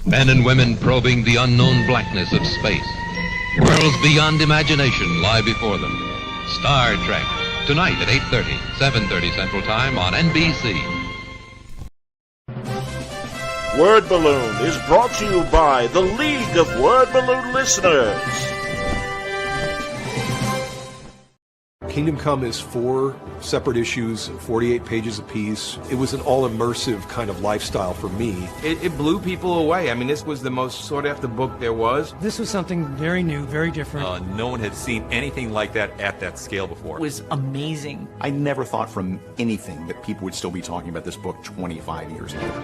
Men and women probing the unknown blackness of space. Worlds beyond imagination lie before them. Star Trek, tonight at 8:30, 7:30 Central Time on NBC. Word Balloon is brought to you by the League of Word Balloon Listeners. Kingdom Come is 4 separate issues, 48 pages apiece. It was an all-immersive kind of lifestyle for me. It blew people away. I mean, this was the most sought-after book there was. This was something very new, very different. No one had seen anything like that at that scale before. It was amazing. I never thought from anything that people would still be talking about this book 25 years later.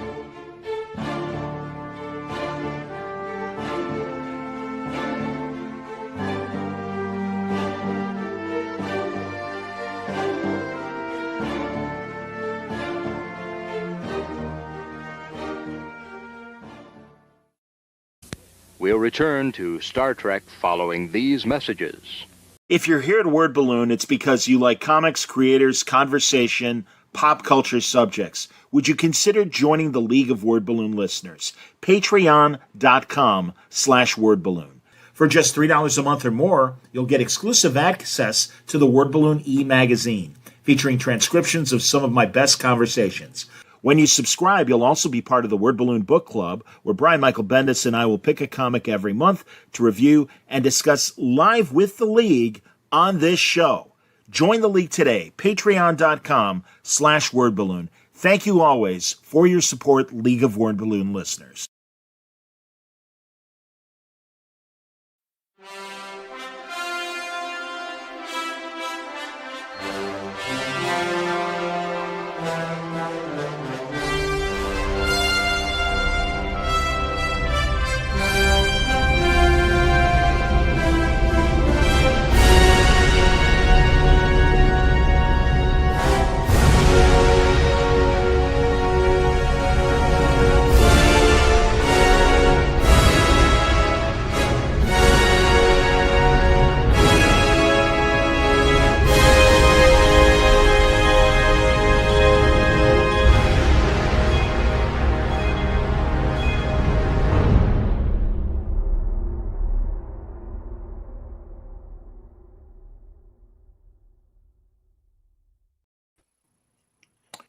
We'll return to Star Trek following these messages. If you're here at Word Balloon, it's because you like comics, creators, conversation, pop culture subjects. Would you consider joining the League of Word Balloon Listeners? Patreon.com/wordballoon. For just $3 a month or more, you'll get exclusive access to the Word Balloon e-magazine, featuring transcriptions of some of my best conversations. When you subscribe, you'll also be part of the Word Balloon Book Club, where Brian Michael Bendis and I will pick a comic every month to review and discuss live with the League on this show. Join the League today, patreon.com/wordballoon. Thank you always for your support, League of Word Balloon listeners.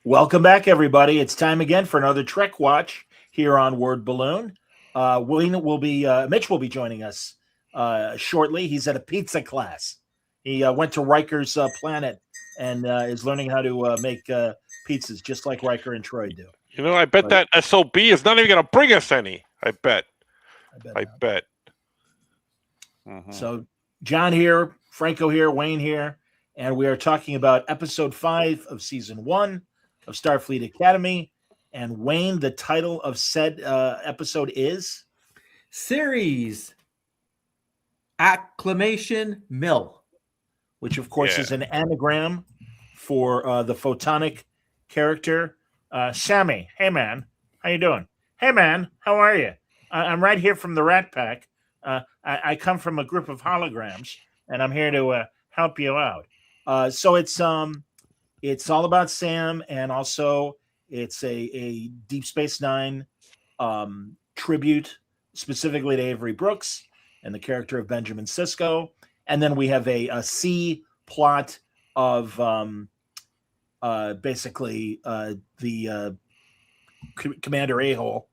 Welcome back, everybody. It's time again for another Trek Watch here on Word Balloon. Mitch will be joining us shortly. He's at a pizza class. He went to Riker's planet and is learning how to make pizzas, just like Riker and Troy do. You know, I bet that SOB is not even going to bring us any. I bet. Mm-hmm. So, John here, Franco here, Wayne here, and we are talking about episode 5 of season 1 of Starfleet Academy. And Wayne, the title of said episode is? Series Acclamation Mill. Which, of course, is an anagram for the photonic character, Sammy. Hey, man. How you doing? Hey, man. How are you? I'm right here from the Rat Pack. I come from a group of holograms, and I'm here to help you out. So it's all about Sam, and also it's a Deep Space Nine tribute specifically to Avery Brooks and the character of Benjamin Sisko. And then we have a C plot of basically the Commander A-hole.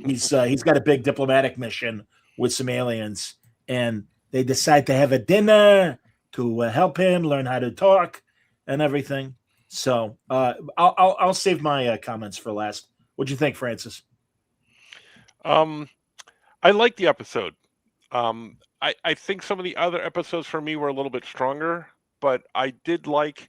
He's got a big diplomatic mission with some aliens, and they decide to have a dinner to help him learn how to talk and everything. So I'll save my comments for last. What'd you think, Francis? I like the episode. I think some of the other episodes for me were a little bit stronger, but I did like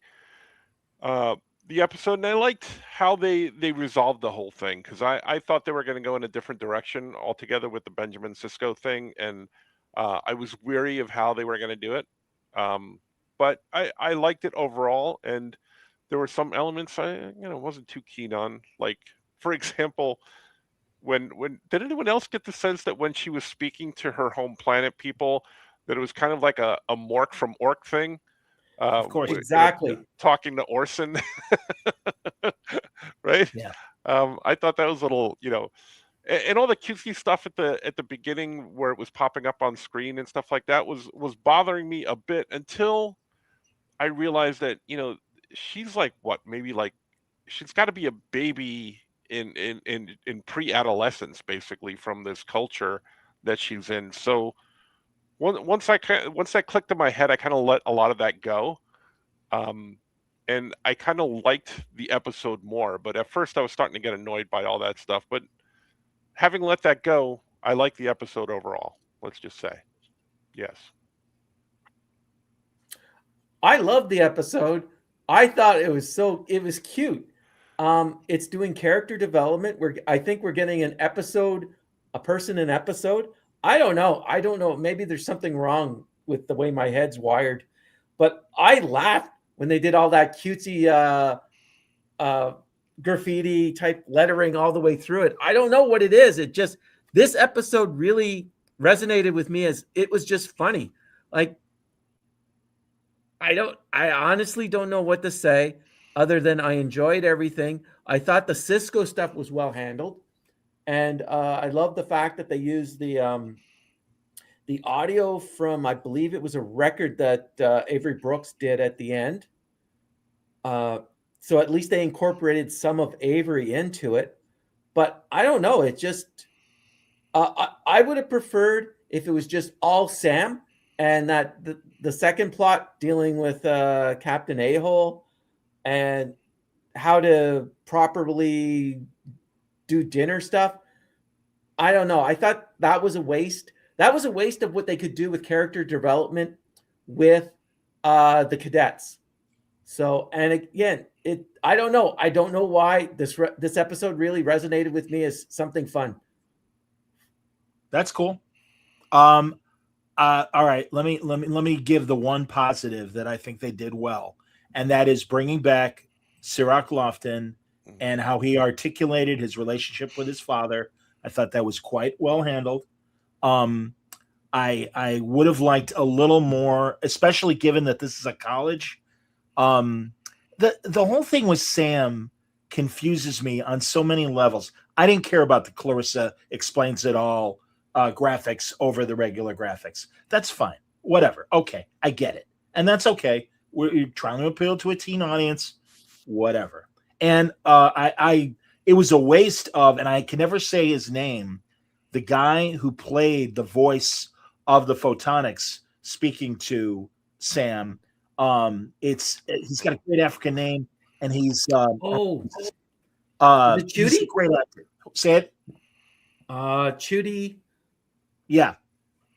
the episode, and I liked how they resolved the whole thing, because I thought they were going to go in a different direction altogether with the Benjamin Sisko thing, and I was weary of how they were going to do it. But I liked it overall, and there were some elements I wasn't too keen on. Like, for example, when did anyone else get the sense that when she was speaking to her home planet people, that it was kind of like a Mork from Ork thing? Of course, exactly. Talking to Orson, right? Yeah. I thought that was a little, and all the cutesy stuff at the beginning where it was popping up on screen and stuff like that was bothering me a bit until I realized that she's like what, maybe like she's got to be a baby in pre-adolescence, basically, from this culture that she's in. So once that clicked in my head, I kind of let a lot of that go, and I kind of liked the episode more. But at first, I was starting to get annoyed by all that stuff. But having let that go, I like the episode overall. Let's just say, yes. I loved the episode. I thought it was cute. It's doing character development. I think we're getting a person an episode. I don't know. Maybe there's something wrong with the way my head's wired, but I laughed when they did all that cutesy graffiti type lettering all the way through it. I don't know what it is. This episode really resonated with me as it was just funny. Like, I honestly don't know what to say other than I enjoyed everything. I thought the Cisco stuff was well handled. And I love the fact that they used the audio from, I believe it was a record that Avery Brooks did at the end. So at least they incorporated some of Avery into it. But I don't know. It just, I would have preferred if it was just all Sam, and that the second plot dealing with Captain A-Hole and how to properly do dinner stuff. I don't know. I thought that was a waste. That was a waste of what they could do with character development with the cadets. So, and again, I don't know. I don't know why this episode really resonated with me as something fun. That's cool. All right. Let me give the one positive that I think they did well, and that is bringing back Sirach Lofton and how he articulated his relationship with his father. I thought that was quite well handled. I would have liked a little more, especially given that this is a college. The whole thing with Sam confuses me on so many levels. I didn't care about the Clarissa Explains It All graphics over the regular graphics. That's fine. Whatever. Okay. I get it. And that's okay. We're trying to appeal to a teen audience. Whatever. And it was a waste of, and I can never say his name, the guy who played the voice of the Photonics speaking to Sam. He's got a great African name, and he's is it Chudy? He's a great actor. Say it. Chudy. Yeah.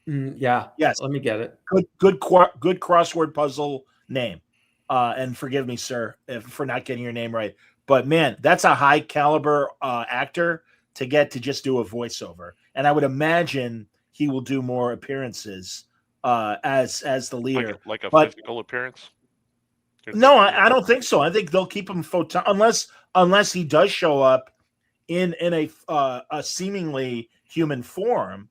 Yeah. Yes. Let me get it. Good crossword puzzle name. And forgive me, sir, for not getting your name right. But man, that's a high caliber actor to get to just do a voiceover. And I would imagine he will do more appearances as the leader, like a physical appearance. No, I don't think so. I think they'll keep him unless he does show up in a seemingly human form,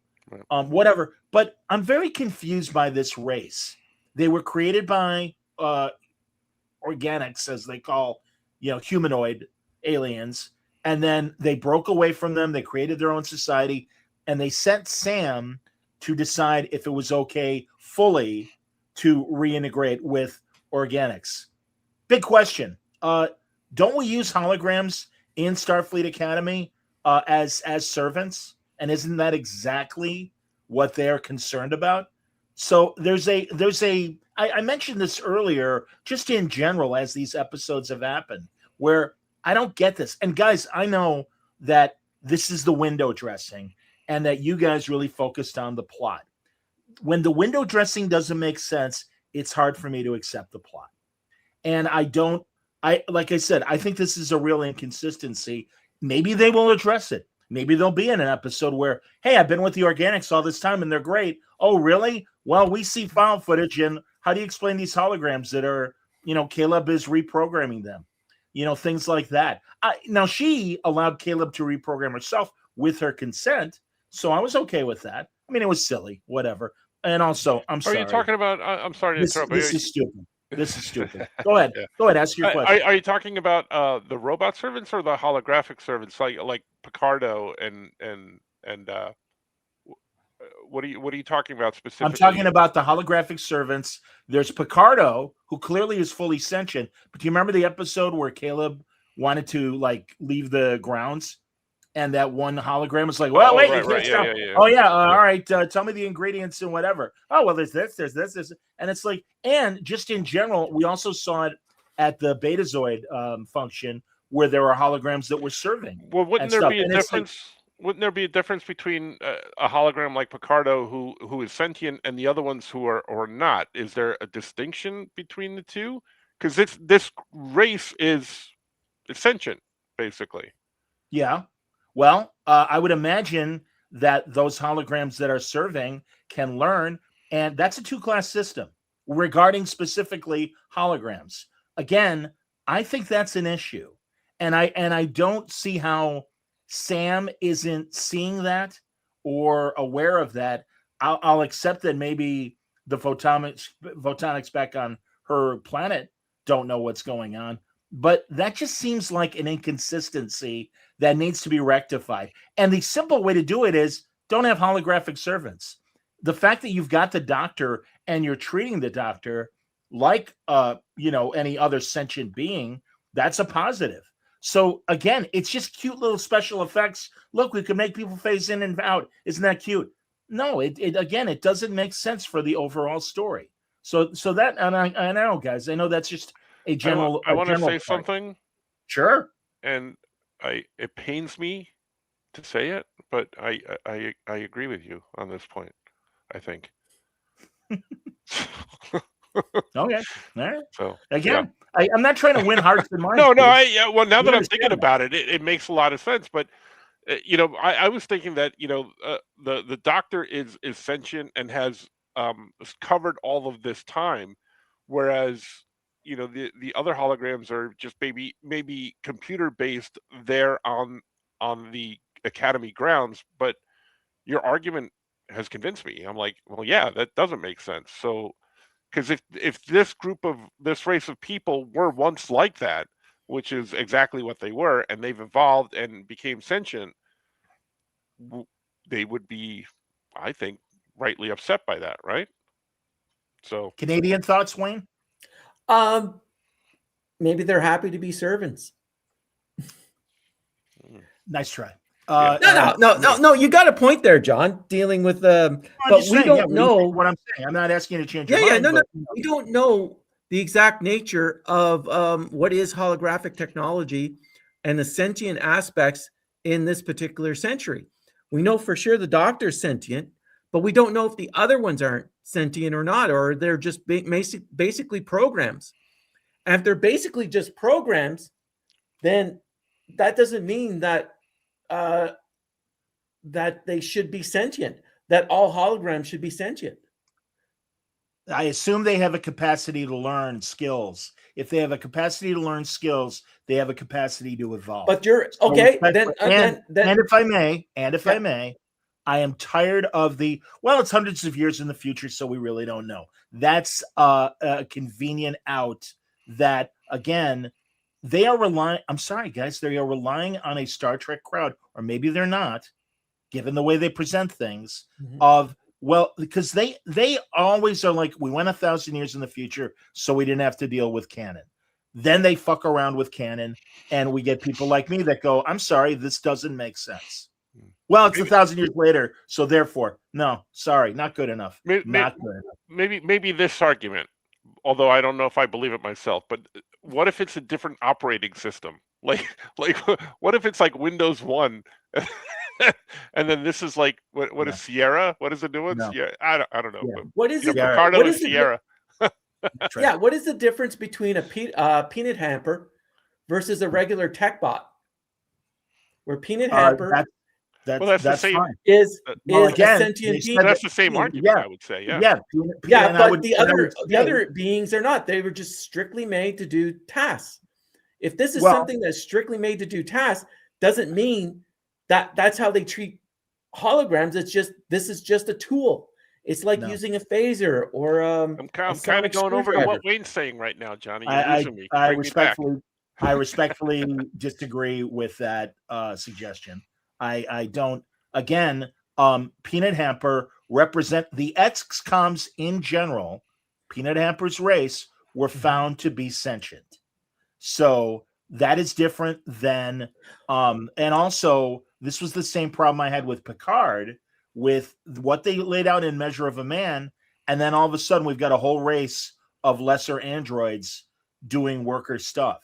whatever. But I'm very confused by this race. They were created by organics, as they call, humanoid aliens, and then they broke away from them. They created their own society, and they sent Sam to decide if it was okay fully to reintegrate with organics. Big question. Don't we use holograms in Starfleet Academy as servants? And isn't that exactly what they're concerned about? So I mentioned this earlier, just in general, as these episodes have happened, where I don't get this. And guys, I know that this is the window dressing and that you guys really focused on the plot. When the window dressing doesn't make sense, it's hard for me to accept the plot. And like I said, I think this is a real inconsistency. Maybe they will address it. Maybe they'll be in an episode where, hey, I've been with the organics all this time and they're great. Oh, really? Well, we see file footage, and how do you explain these holograms that are, Caleb is reprogramming them? Things like that. Now, she allowed Caleb to reprogram herself with her consent, so I was okay with that. I mean, it was silly, whatever. And also, I'm sorry. Are you talking about? I'm sorry to interrupt. This is stupid. This is stupid. Go ahead. Yeah. Go ahead. Ask your question. Are you talking about the robot servants or the holographic servants, like Picardo and what are you talking about specifically? I'm talking about the holographic servants. There's Picardo, who clearly is fully sentient. But do you remember the episode where Caleb wanted to like leave the grounds, and that one hologram was like, "Well, wait, you can't stop." Oh yeah, all right. Tell me the ingredients and whatever. Oh well, there's this, and it's like, and just in general, we also saw it at the Betazoid function where there were holograms that were serving. Well, wouldn't there stuff. be a And it's like- difference? Wouldn't there be a difference between a hologram like Picardo, who is sentient, and the other ones who are not? Is there a distinction between the two? Because this race is sentient, basically. Yeah. Well, I would imagine that those holograms that are serving can learn, and that's a two-class system regarding specifically holograms. Again, I think that's an issue, and I don't see how Sam isn't seeing that or aware of that. I'll accept that maybe the photonics back on her planet don't know what's going on, but that just seems like an inconsistency that needs to be rectified. And the simple way to do it is don't have holographic servants. The fact that you've got the doctor and you're treating the doctor like any other sentient being, that's a positive. So again, it's just cute little special effects. Look, we can make people phase in and out. Isn't that cute? No, it doesn't make sense for the overall story. So that, and I know, guys, I know that's just a general. I want to say something. Sure. And it pains me to say it, but I agree with you on this point. I think. Okay. All right. So again, yeah. I'm not trying to win hearts and minds. No. Well, now that I'm thinking about it, it makes a lot of sense. But I was thinking that the doctor is sentient and has covered all of this time, whereas the other holograms are just maybe computer based there on the Academy grounds. But your argument has convinced me. I'm like, well, yeah, that doesn't make sense. So. Because if this race of people were once like that, which is exactly what they were, and they've evolved and became sentient, they would be, I think, rightly upset by that, right? So, Canadian thoughts, Wayne? Maybe they're happy to be servants. Nice try. No. You got a point there, John. Dealing with but we don't know what I'm saying. I'm not asking you to change your mind. No. We don't know the exact nature of what is holographic technology and the sentient aspects in this particular century. We know for sure the doctor's sentient, but we don't know if the other ones aren't sentient or not, or they're just basically programs. And if they're basically just programs, then that doesn't mean that that they should be sentient, that all holograms should be sentient. I assume they have a capacity to learn skills. If they have a capacity to learn skills, they have a capacity to evolve. But you're okay. Then if I may, I am tired of it's hundreds of years in the future, so we really don't know. That's a convenient out that, again, they are relying, I'm sorry, guys, they are relying on a Star Trek crowd, or maybe they're not, given the way they present things, because they always are like, we went 1,000 years in the future, so we didn't have to deal with canon. Then they fuck around with canon, and we get people like me that go, I'm sorry, this doesn't make sense. Well, it's 1,000 years later, so therefore, no, sorry, not good enough. Not good enough. Maybe this argument, although I don't know if I believe it myself, but what if it's a different operating system? Like what if it's like Windows 1 and then this is like what is Sierra? What is the new one? No. Yeah, I don't know. Yeah. What is it? Picardo and Sierra. Yeah, what is the difference between a peanut hamper versus a regular tech bot? Where peanut hamper that's the same. Fine. Is again, a sentient being. That's the same argument, I would say. Yeah. But the other beings are not. They were just strictly made to do tasks. If this is something that's strictly made to do tasks, doesn't mean that that's how they treat holograms. This is just a tool. It's like No. using a phaser or I'm kind of going over to what Wayne's saying right now, Johnny. You're losing me. I Bring me back. respectfully disagree with that suggestion. I don't. Again, peanut hamper represent the XComs in general. Peanut hamper's race were found to be sentient, so that is different than. And also, this was the same problem I had with Picard, with what they laid out in Measure of a Man, and then all of a sudden we've got a whole race of lesser androids doing worker stuff.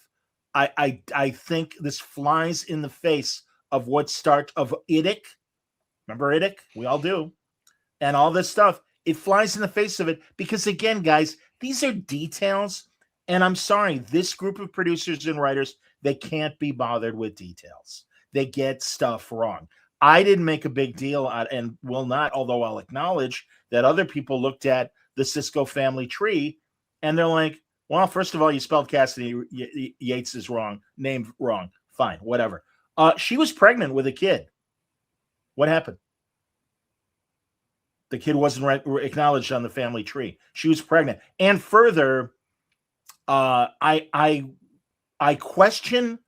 I think this flies in the face of what of Idic. Remember Idic? We all do. And all this stuff. It flies in the face of it because, again, guys, these are details. And I'm sorry, this group of producers and writers, they can't be bothered with details. They get stuff wrong. I didn't make a big deal out, and will not, although I'll acknowledge that other people looked at the Sisko family tree and they're like, well, first of all, you spelled Cassidy Yates' name wrong. Fine, whatever. She was pregnant with a kid. What happened? The kid wasn't acknowledged on the family tree. She was pregnant. And further, I question.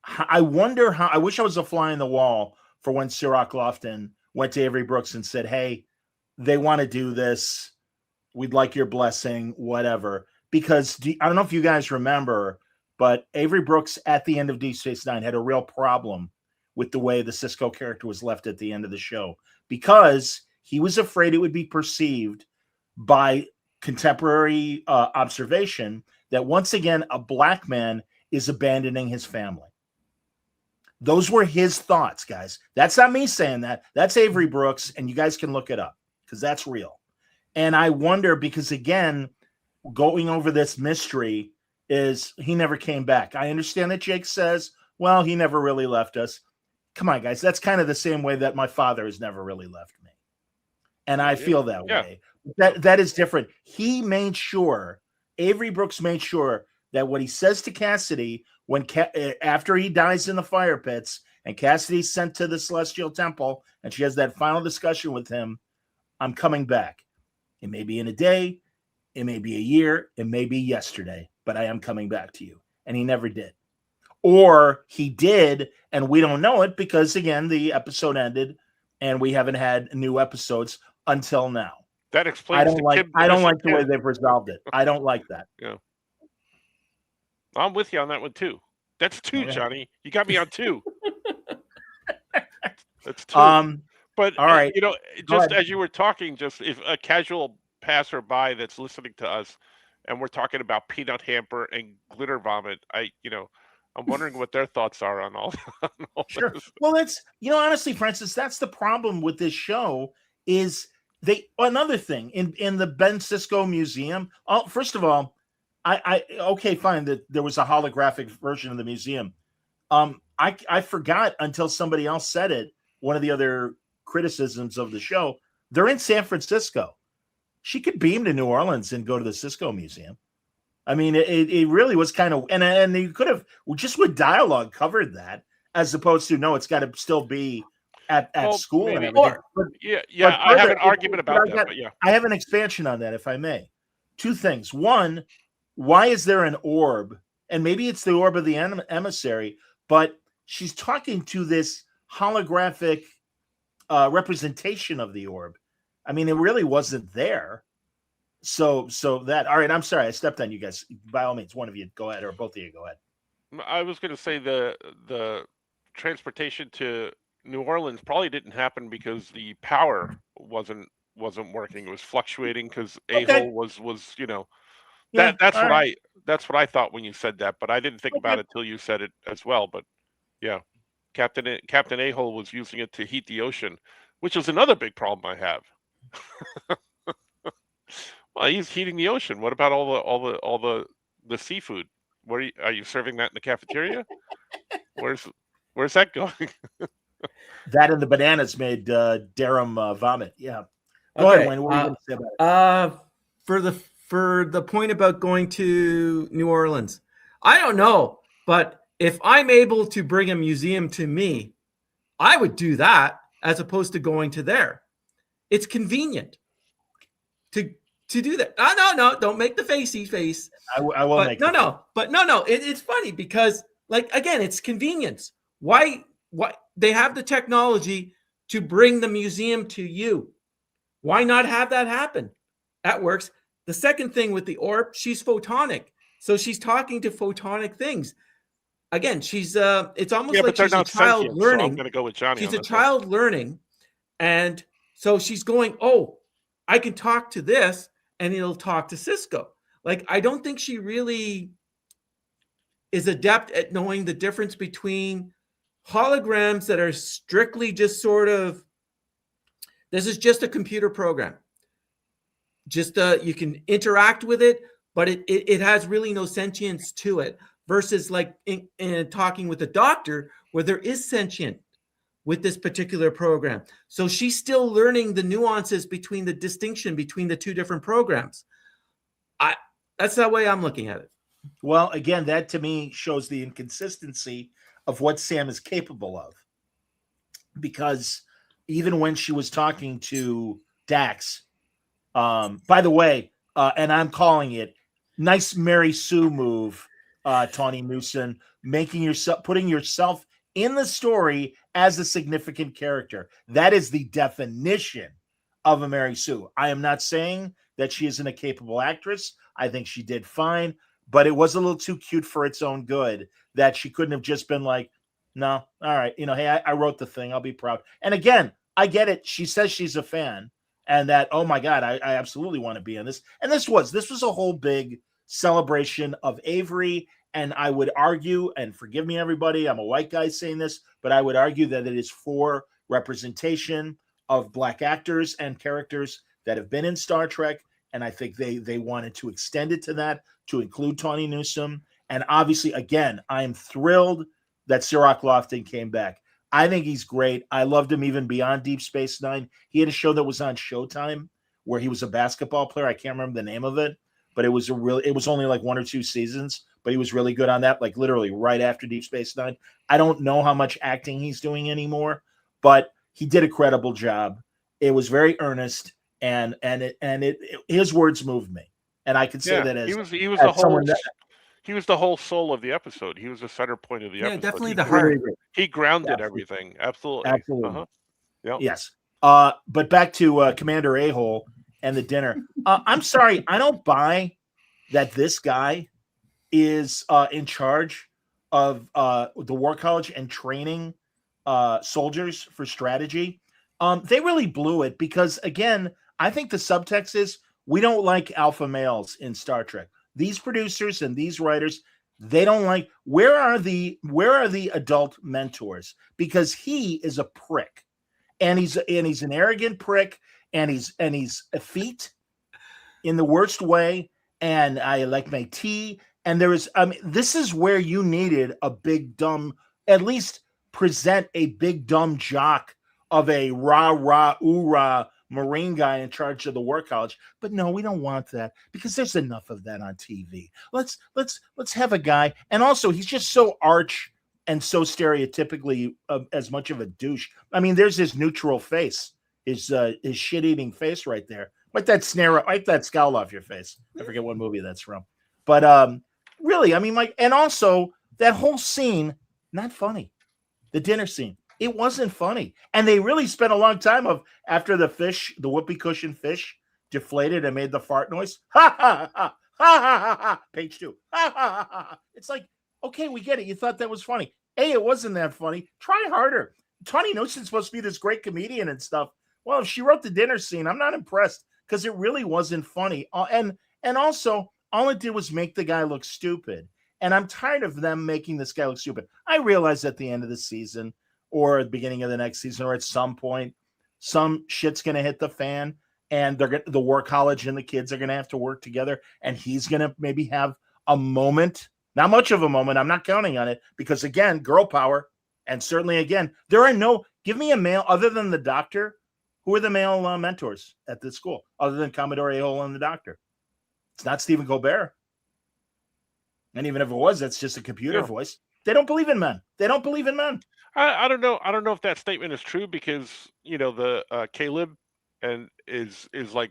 I wonder how. I wish I was a fly in the wall for when Cirroc Lofton went to Avery Brooks and said, "Hey, they want to do this. We'd like your blessing, whatever." Because I don't know if you guys remember, but Avery Brooks at the end of Deep Space Nine had a real problem with the way the Sisko character was left at the end of the show, because he was afraid it would be perceived by contemporary observation that once again a black man is abandoning his family. Those were his thoughts, guys. That's not me saying that. That's Avery Brooks, and you guys can look it up because that's real. And I wonder, because again, going over this mystery is he never came back. I understand that Jake says, well, he never really left us. Come on, guys. That's kind of the same way that my father has never really left me. And I feel that way. That is different. He made sure, Avery Brooks made sure that what he says to Cassidy after he dies in the fire pits and Cassidy's sent to the Celestial Temple and she has that final discussion with him, I'm coming back. It may be in a day, it may be a year, it may be yesterday, but I am coming back to you. And he never did. Or he did, and we don't know it because, again, the episode ended and we haven't had new episodes until now. That explains. I don't like the way they've resolved it. I don't like that. Yeah, I'm with you on that one too. That's two, okay. Johnny. You got me on two. That's two. But all right, just as you were talking, just if a casual passerby that's listening to us, and we're talking about peanut hamper and glitter vomit, I'm wondering what their thoughts are on all sure. this. Well, that's honestly, Francis, that's the problem with this show. Is another thing in the Ben Sisko Museum. First of all, okay, fine that there was a holographic version of the museum. I forgot until somebody else said it. One of the other criticisms of the show, they're in San Francisco. She could beam to New Orleans and go to the Sisko Museum. I mean, it really was kind of, and you could have just with dialogue covered that, as opposed to no, it's got to still be at school and everything. I have an argument about that. But yeah, I have an expansion on that, if I may. Two things. One, why is there an orb? And maybe it's the orb of the emissary, but she's talking to this holographic representation of the orb. I mean, it really wasn't there. So that, all right, I'm sorry, I stepped on you guys. By all means, one of you go ahead, or both of you go ahead. I was going to say the transportation to New Orleans probably didn't happen because the power wasn't working. It was fluctuating because A-hole was that's what I thought when you said that, but I didn't think about it till you said it as well. But yeah, Captain A-hole was using it to heat the ocean, which is another big problem I have. Well, he's heating the ocean. What about all the seafood? Where are you serving that in the cafeteria? Where's that going? That and the bananas made Darum vomit. Yeah. Go ahead, Wayne. What are you going to say about it? For the point about going to New Orleans, I don't know, but if I'm able to bring a museum to me, I would do that as opposed to going to there. It's convenient. to do that. No, don't make the facey face. I will But make no. It's funny because, like, again, it's convenience. Why they have the technology to bring the museum to you? Why not have that happen? That works. The second thing with the orb, she's photonic, so she's talking to photonic things. Again, she's it's almost like she's a child learning. So I'm going to go with Johnny. She's a child learning, and so she's going, oh, I can talk to this, and it'll talk to Cisco. Like, I don't think she really is adept at knowing the difference between holograms that are strictly just sort of, this is just a computer program. Just you can interact with it, but it has really no sentience to it, versus like in talking with the doctor where there is sentient with this particular program. So she's still learning the nuances between the distinction between the two different programs. That's the way I'm looking at it. Well, again, that to me shows the inconsistency of what Sam is capable of. Because even when she was talking to Dax, by the way, and I'm calling it, nice Mary Sue move, Tawny Newsom, putting yourself in the story as a significant character. That is the definition of a Mary Sue. I am not saying that she isn't a capable actress. I think she did fine, but it was a little too cute for its own good that she couldn't have just been like, no, all right, hey, I wrote the thing, I'll be proud. And again, I get it. She says she's a fan, and that, oh my God, I absolutely want to be in this. And this was a whole big celebration of Avery. And I would argue, and forgive me, everybody, I'm a white guy saying this, but I would argue that it is for representation of Black actors and characters that have been in Star Trek. And I think they wanted to extend it to that, to include Tawny Newsom. And obviously, again, I am thrilled that Cirroc Lofton came back. I think he's great. I loved him even beyond Deep Space Nine. He had a show that was on Showtime where he was a basketball player. I can't remember the name of it, but it was only like 1 or 2 seasons, but he was really good on that, like literally right after Deep Space Nine. I don't know how much acting he's doing anymore, but he did a credible job. It was very earnest, and his words moved me. And I could say that as he was the whole soul of the episode. He was the center point of the episode. Definitely the heart. He grounded everything. Absolutely. Yep. Yes. But back to Commander A-Hole and the dinner. I'm sorry, I don't buy that this guy is in charge of the War College and training soldiers for strategy. They really blew it because, again, I think the subtext is we don't like alpha males in Star Trek. These producers and these writers, they don't like. Where are the adult mentors? Because he is a prick, and he's an arrogant prick, and he's effete in the worst way. And I like my tea. And this is where you needed a big dumb, at least present a big dumb jock of a rah Marine guy in charge of the War College. But no, we don't want that because there's enough of that on TV. Let's have a guy. And also, he's just so arch and so stereotypically as much of a douche. I mean, there's his neutral face, his shit-eating face right there. Wipe that scowl off your face. I forget what movie that's from. But really, I mean, and also that whole scene, not funny. The dinner scene. It wasn't funny. And they really spent a long time after the whoopee cushion fish deflated and made the fart noise. Ha ha ha ha ha ha. Page 2. Ha ha ha ha. It's like, okay, we get it. You thought that was funny. It wasn't that funny. Try harder. Tawny Newsom's supposed to be this great comedian and stuff. Well, if she wrote the dinner scene, I'm not impressed because it really wasn't funny. And also, all it did was make the guy look stupid. And I'm tired of them making this guy look stupid. I realize at the end of the season or at the beginning of the next season or at some point, some shit's going to hit the fan and the War College and the kids are going to have to work together. And he's going to maybe have a moment, not much of a moment. I'm not counting on it because, again, girl power. And certainly, again, give me a male other than the doctor. Who are the male mentors at this school other than Commodore A-Hole and the doctor? It's not Stephen Colbert. And even if it was, that's just a computer voice. They don't believe in men. I don't know. I don't know if that statement is true because the Caleb and is like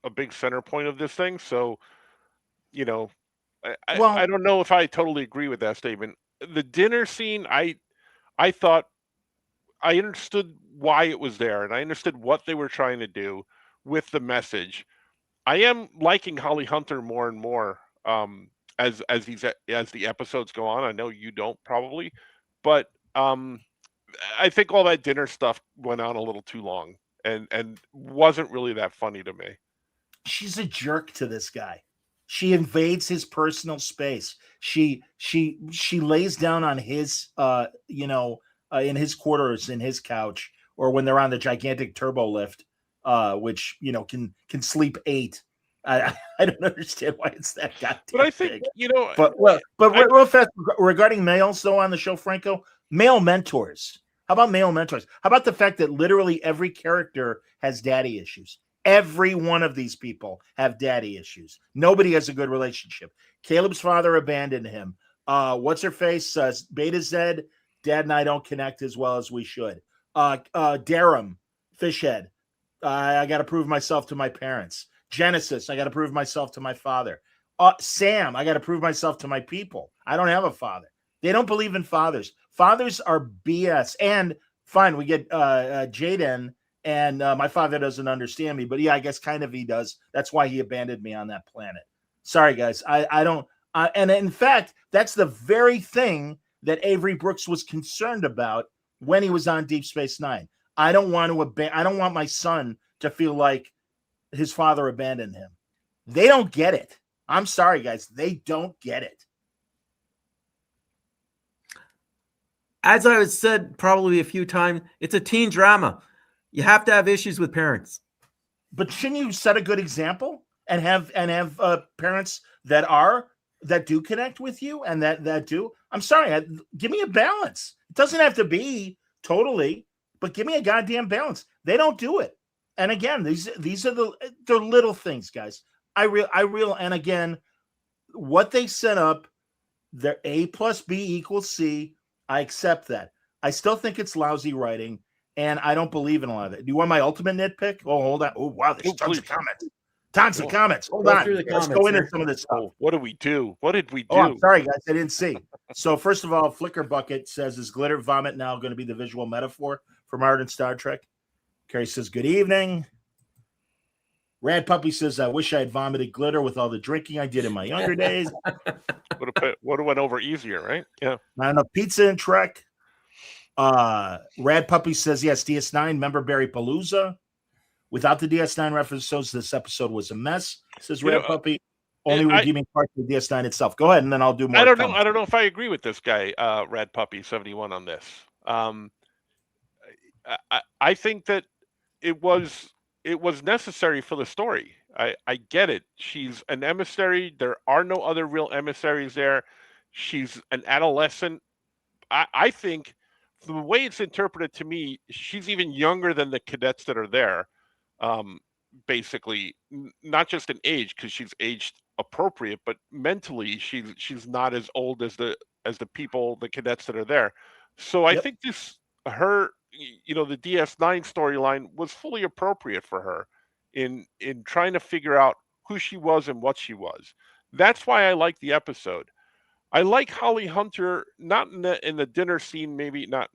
a big center point of this thing. So, you know, Well, I don't know if I totally agree with that statement. The dinner scene, I thought I understood why it was there, and I understood what they were trying to do with the message. I am liking Holly Hunter more and more as the episodes go on. I know you don't probably, but I think all that dinner stuff went on a little too long and wasn't really that funny to me. she's a jerk to this guy. She invades his personal space. She lays down on his in his quarters, in his couch, or when they're on the gigantic turbo lift, which can sleep 8. I don't understand why it's that goddamn But I think big. But I, real fast regarding males though on the show, Franco, male mentors. How about male mentors? How about the fact that literally every character has daddy issues? Every one of these people have daddy issues. Nobody has a good relationship. Caleb's father abandoned him. What's her face? Beta Zed. Dad and I don't connect as well as we should. Darum, Fishhead. I got to prove myself to my parents. Genesis, I got to prove myself to my father. Sam, I got to prove myself to my people. I don't have a father. They don't believe in fathers. Fathers are BS. And fine, we get Jaden, and my father doesn't understand me. But yeah, I guess kind of he does. That's why he abandoned me on that planet. Sorry, guys. I don't. And in fact, that's the very thing that Avery Brooks was concerned about when he was on Deep Space Nine. I don't want my son to feel like his father abandoned him. They don't get it. I'm sorry, guys. They don't get it. As I have said probably a few times, it's a teen drama. You have to have issues with parents. But shouldn't you set a good example and have parents that do connect with you and that do? I'm sorry. Give me a balance. It doesn't have to be totally, but give me a goddamn balance. They don't do it. And again, these are they're little things, guys. And again, what they set up, their A plus B equals C. I accept that. I still think it's lousy writing, and I don't believe in a lot of it. Do you want my ultimate nitpick? Oh, hold on. Oh, wow, there's tons of comments. Tons of comments. Hold on. Let's go into some of this stuff. What did we do? What did we do? Oh, I'm sorry, guys. I didn't see. So first of all, Flicker Bucket says, is glitter vomit now going to be the visual metaphor for modern Star Trek? Carrie says, good evening. Rad Puppy says, I wish I had vomited glitter with all the drinking I did in my younger days. Would have went over easier, right? Yeah. Not enough pizza in Trek. Rad Puppy says, yes, DS9, member Barry Palooza. Without the DS9 references, this episode was a mess, says Rad Puppy. Only redeeming part of the DS9 itself. Go ahead, and then I'll do more. I don't know if I agree with this guy, Rad Puppy 71 on this. I think that it was necessary for the story. I get it. She's an emissary. There are no other real emissaries there. She's an adolescent. I think the way it's interpreted to me, she's even younger than the cadets that are there. Basically, not just in age, because she's aged appropriate, but mentally she's not as old as the cadets that are there. So I think the DS9 storyline was fully appropriate for her in trying to figure out who she was and what she was. That's why I like the episode. I like Holly Hunter, not in the dinner scene, maybe not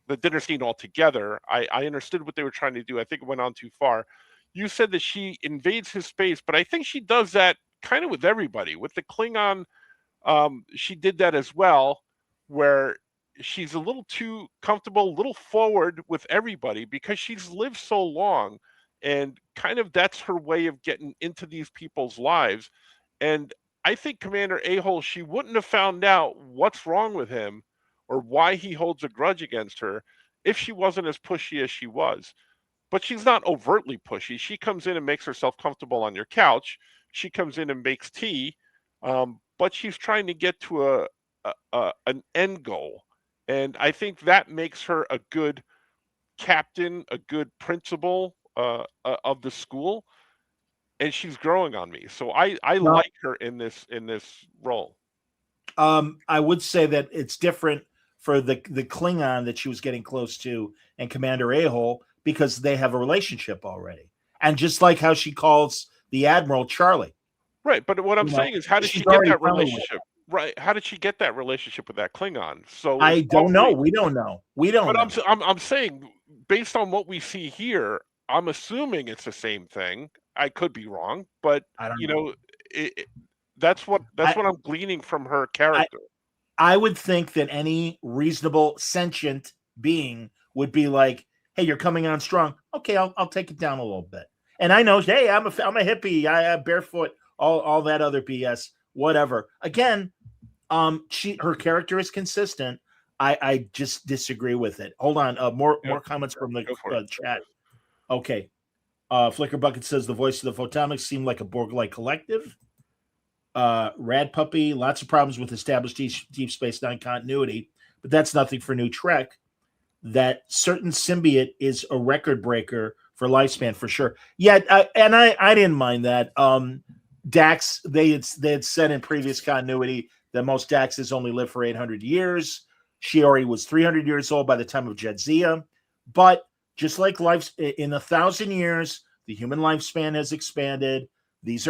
the dinner scene altogether. I understood what they were trying to do. I think it went on too far. You said that she invades his space, but I think she does that kind of with everybody. With the Klingon, she did that as well, where she's a little too comfortable, a little forward with everybody because she's lived so long, and kind of that's her way of getting into these people's lives. And I think Commander A-Hole, she wouldn't have found out what's wrong with him or why he holds a grudge against her if she wasn't as pushy as she was. But she's not overtly pushy. She comes in and makes herself comfortable on your couch. She comes in and makes tea, but she's trying to get to an end goal. And I think that makes her a good captain, a good principal of the school. And she's growing on me. So I like her in this role. I would say that it's different for the Klingon that she was getting close to and Commander A-Hole because they have a relationship already. And just like how she calls the Admiral Charlie. Right, but what I'm You know, saying is, how did she's she get already that friendly with relationship? Right, how did she get that relationship with that Klingon? So I it's don't know. probably, We don't know. We don't but know. I'm saying, based on what we see here, I'm assuming it's the same thing. I could be wrong, but I don't you know. know, that's what I'm gleaning from her character. I would think that any reasonable sentient being would be like, "Hey, you're coming on strong. Okay, I'll take it down a little bit." And I know, hey, I'm a hippie. I have barefoot, all that other BS, whatever. Again, her character is consistent. I just disagree with it. Hold on, more comments from the chat. Okay, Flicker Bucket says the voice of the Photonics seemed like a Borg-like collective. Rad Puppy, lots of problems with established Deep Space Nine continuity, but that's nothing for New Trek. That certain symbiote is a record breaker for lifespan for sure. Yeah, I didn't mind that. Dax, they had said in previous continuity that most Daxes only live for 800 years. Shiori was 300 years old by the time of Jadzia. But just like life in 1,000 years, the human lifespan has expanded. This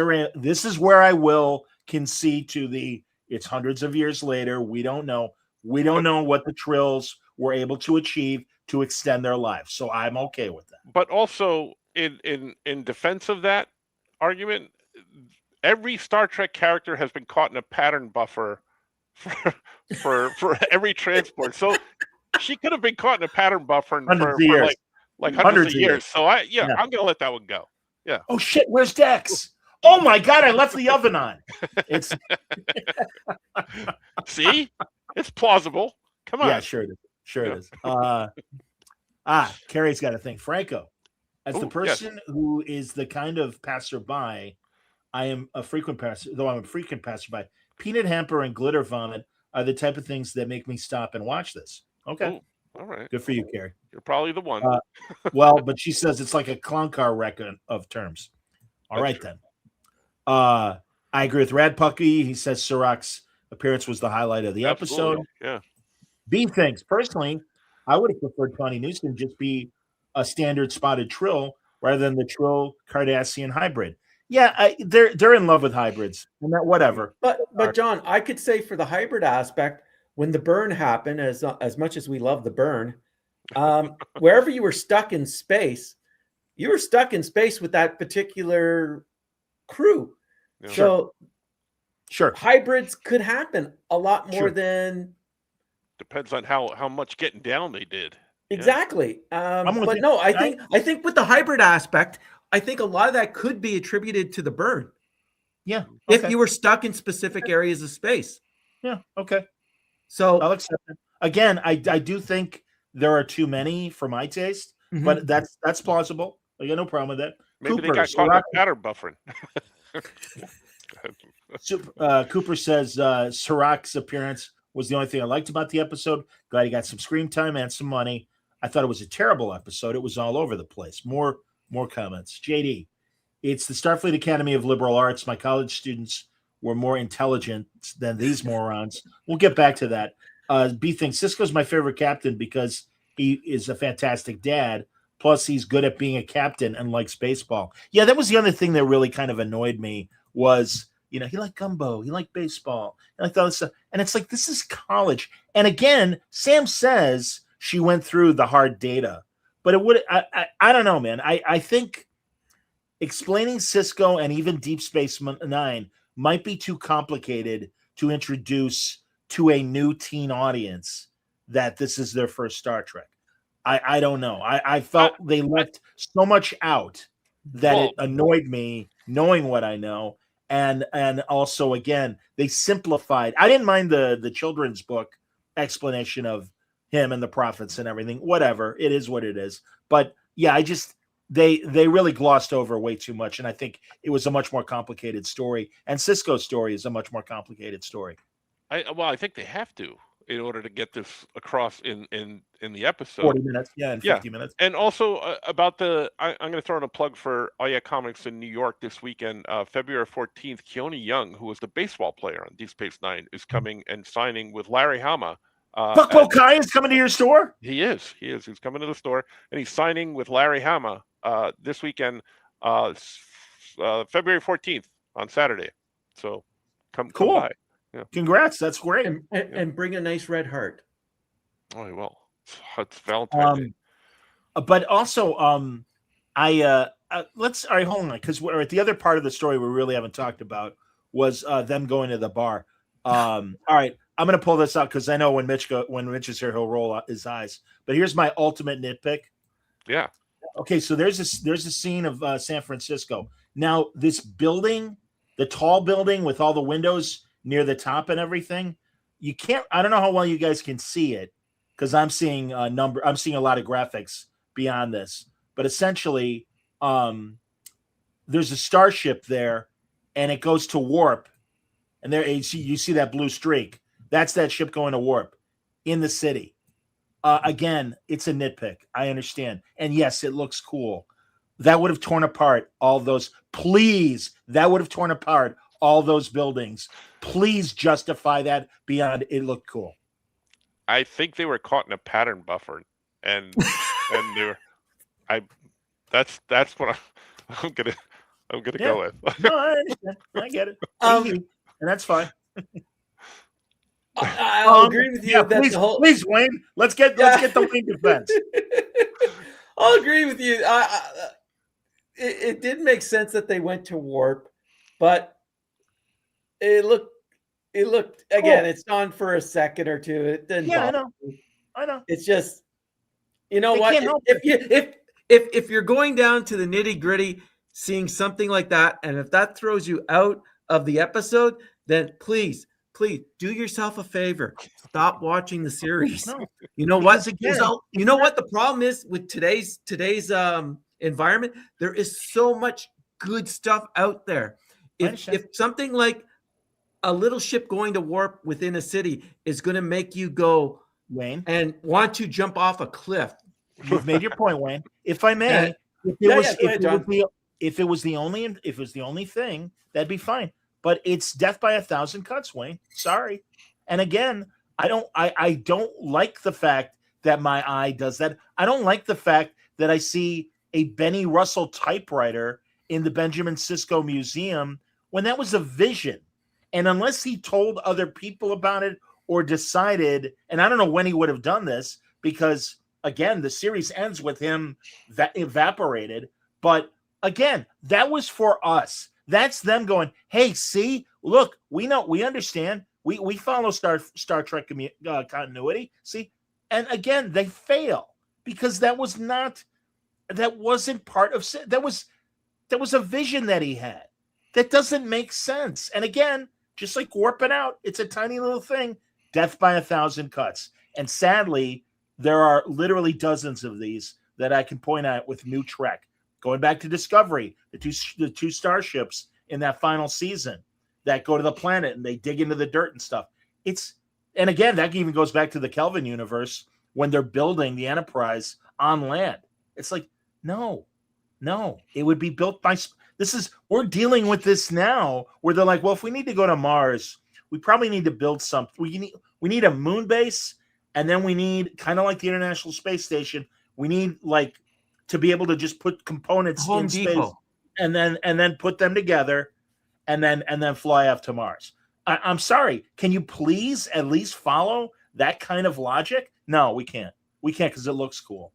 is where I will concede to it's hundreds of years later. We don't know. We don't know what the Trills were able to achieve to extend their lives. So I'm okay with that. But also, in defense of that argument, every Star Trek character has been caught in a pattern buffer for every transport. So she could have been caught in a pattern buffer for like hundreds of years. So I'm gonna let that one go. Yeah. Oh shit, where's Dex? Oh my god, I left the oven on. It's see, it's plausible. Come on. Yeah, sure it is. Sure it is. Carrie's got to think. Franco, as the person who is the kind of passerby, I am a frequent passer. Though I'm a frequent passerby, peanut hamper and glitter vomit are the type of things that make me stop and watch this. Okay. All right. Good for you, Carrie. You're probably the one. Well, but she says it's like a clown car record of terms. All right, then. I agree with Rad Pucky. He says Sirach's appearance was the highlight of the episode. Yeah. B thinks, personally, I would have preferred Tawny Newsom just be a standard spotted Trill rather than the Trill Cardassian hybrid. Yeah, they're in love with hybrids and that whatever. But John, I could say for the hybrid aspect, when the burn happened, as much as we love the burn, wherever you were stuck in space, you were stuck in space with that particular crew. Yeah. So sure, hybrids could happen a lot more than. Depends on how much getting down they did. Exactly. But no, I think with the hybrid aspect, I think a lot of that could be attributed to the burn. Yeah. Okay. If you were stuck in specific areas of space. Yeah. Okay. So I'll accept it. Again, I do think there are too many for my taste, but that's plausible. I got no problem with that. Maybe Cooper, they got caught in pattern buffering. Cooper says Sirach's appearance was the only thing I liked about the episode. Glad he got some screen time and some money. I thought it was a terrible episode. It was all over the place. More comments. JD, it's the Starfleet Academy of Liberal Arts. My college students were more intelligent than these morons. We'll get back to that. B thinks Sisko's my favorite captain because he is a fantastic dad. Plus, he's good at being a captain and likes baseball. Yeah, that was the other thing that really kind of annoyed me was, he liked gumbo, he liked baseball, he liked all this stuff. And it's like, this is college. And again, Sam says she went through the hard data, but it would, I don't know, man. I think explaining Sisko and even Deep Space Nine might be too complicated to introduce to a new teen audience that this is their first Star Trek. I don't know. I felt they left so much out that it annoyed me knowing what I know. And also, again, they simplified. I didn't mind the children's book explanation of him and the prophets and everything. Whatever. It is what it is. But yeah, they really glossed over way too much. And I think it was a much more complicated story. And Sisko's story is a much more complicated story. I think they have to in order to get this across in the episode. 40 minutes, and 50 minutes. And also about I'm going to throw in a plug for Comics in New York this weekend. February 14th, Keone Young, who was the baseball player on Deep Space Nine, is coming and signing with Larry Hama. Buckbo Kai is coming to your store? He is. He's coming to the store, and he's signing with Larry Hama this weekend February 14th on Saturday. So come Cool. by. Yeah. Congrats. That's great. And bring a nice red heart. Oh, I will. It's Valentine's Day. But also, let's all right. Hold on, because we're at the other part of the story we really haven't talked about was them going to the bar. All right, I'm going to pull this out because I know when Mitch is here, he'll roll out his eyes. But here's my ultimate nitpick. Yeah. Okay, so there's a scene of San Francisco. Now, this building, the tall building with all the windows near the top and everything, you can't. I don't know how well you guys can see it because I'm seeing a lot of graphics beyond this. But essentially, there's a starship there, and it goes to warp. And there you see that blue streak. That's that ship going to warp in the city. Again, it's a nitpick. I understand. And yes, it looks cool. That would have torn apart all those. Please, that would have torn apart all those buildings. Please justify that beyond it looked cool. I think they were caught in a pattern buffer, and they were. That's what I'm gonna go with. No, I understand. I get it. And that's fine. I'll agree with you. Yeah, that please, Wayne. Let's get the Wayne defense. I'll agree with you. It did make sense that they went to warp, but it looked again. It's on for a second or two. It didn't. Yeah, I know. It's just, you know what? If you're going down to the nitty gritty, seeing something like that, and if that throws you out of the episode, then please do yourself a favor. Stop watching the series. No, you know what? Again, you know what the problem is with today's environment? There is so much good stuff out there. If something like a little ship going to warp within a city is going to make you go, Wayne, and want to jump off a cliff. You've made your point, Wayne. If I may, if it was the only thing, that'd be fine. But it's death by 1,000 cuts, Wayne. Sorry. And again, I don't like the fact that my eye does that. I don't like the fact that I see a Benny Russell typewriter in the Benjamin Sisko Museum when that was a vision. And unless he told other people about it or decided, and I don't know when he would have done this, because again, the series ends with him that evaporated. But again, that was for us. That's them going, hey, see, look, we know, we understand. We follow Star Trek continuity. See, and again, they fail because that wasn't part of that was a vision that he had. That doesn't make sense. And again, just like warping out, it's a tiny little thing. Death by 1,000 cuts. And sadly, there are literally dozens of these that I can point out with new Trek. Going back to Discovery, the two starships in that final season that go to the planet and they dig into the dirt and stuff. And again, that even goes back to the Kelvin universe when they're building the Enterprise on land. It's like, no, it would be built by. We're dealing with this now where they're like, well, if we need to go to Mars, we probably need to build something. We need a moon base, and then we need, kind of like the International Space Station, we need like to be able to just put components Home in Depot. space and then put them together and then fly off to Mars. I'm sorry. Can you please at least follow that kind of logic? No, we can't. We can't because it looks cool.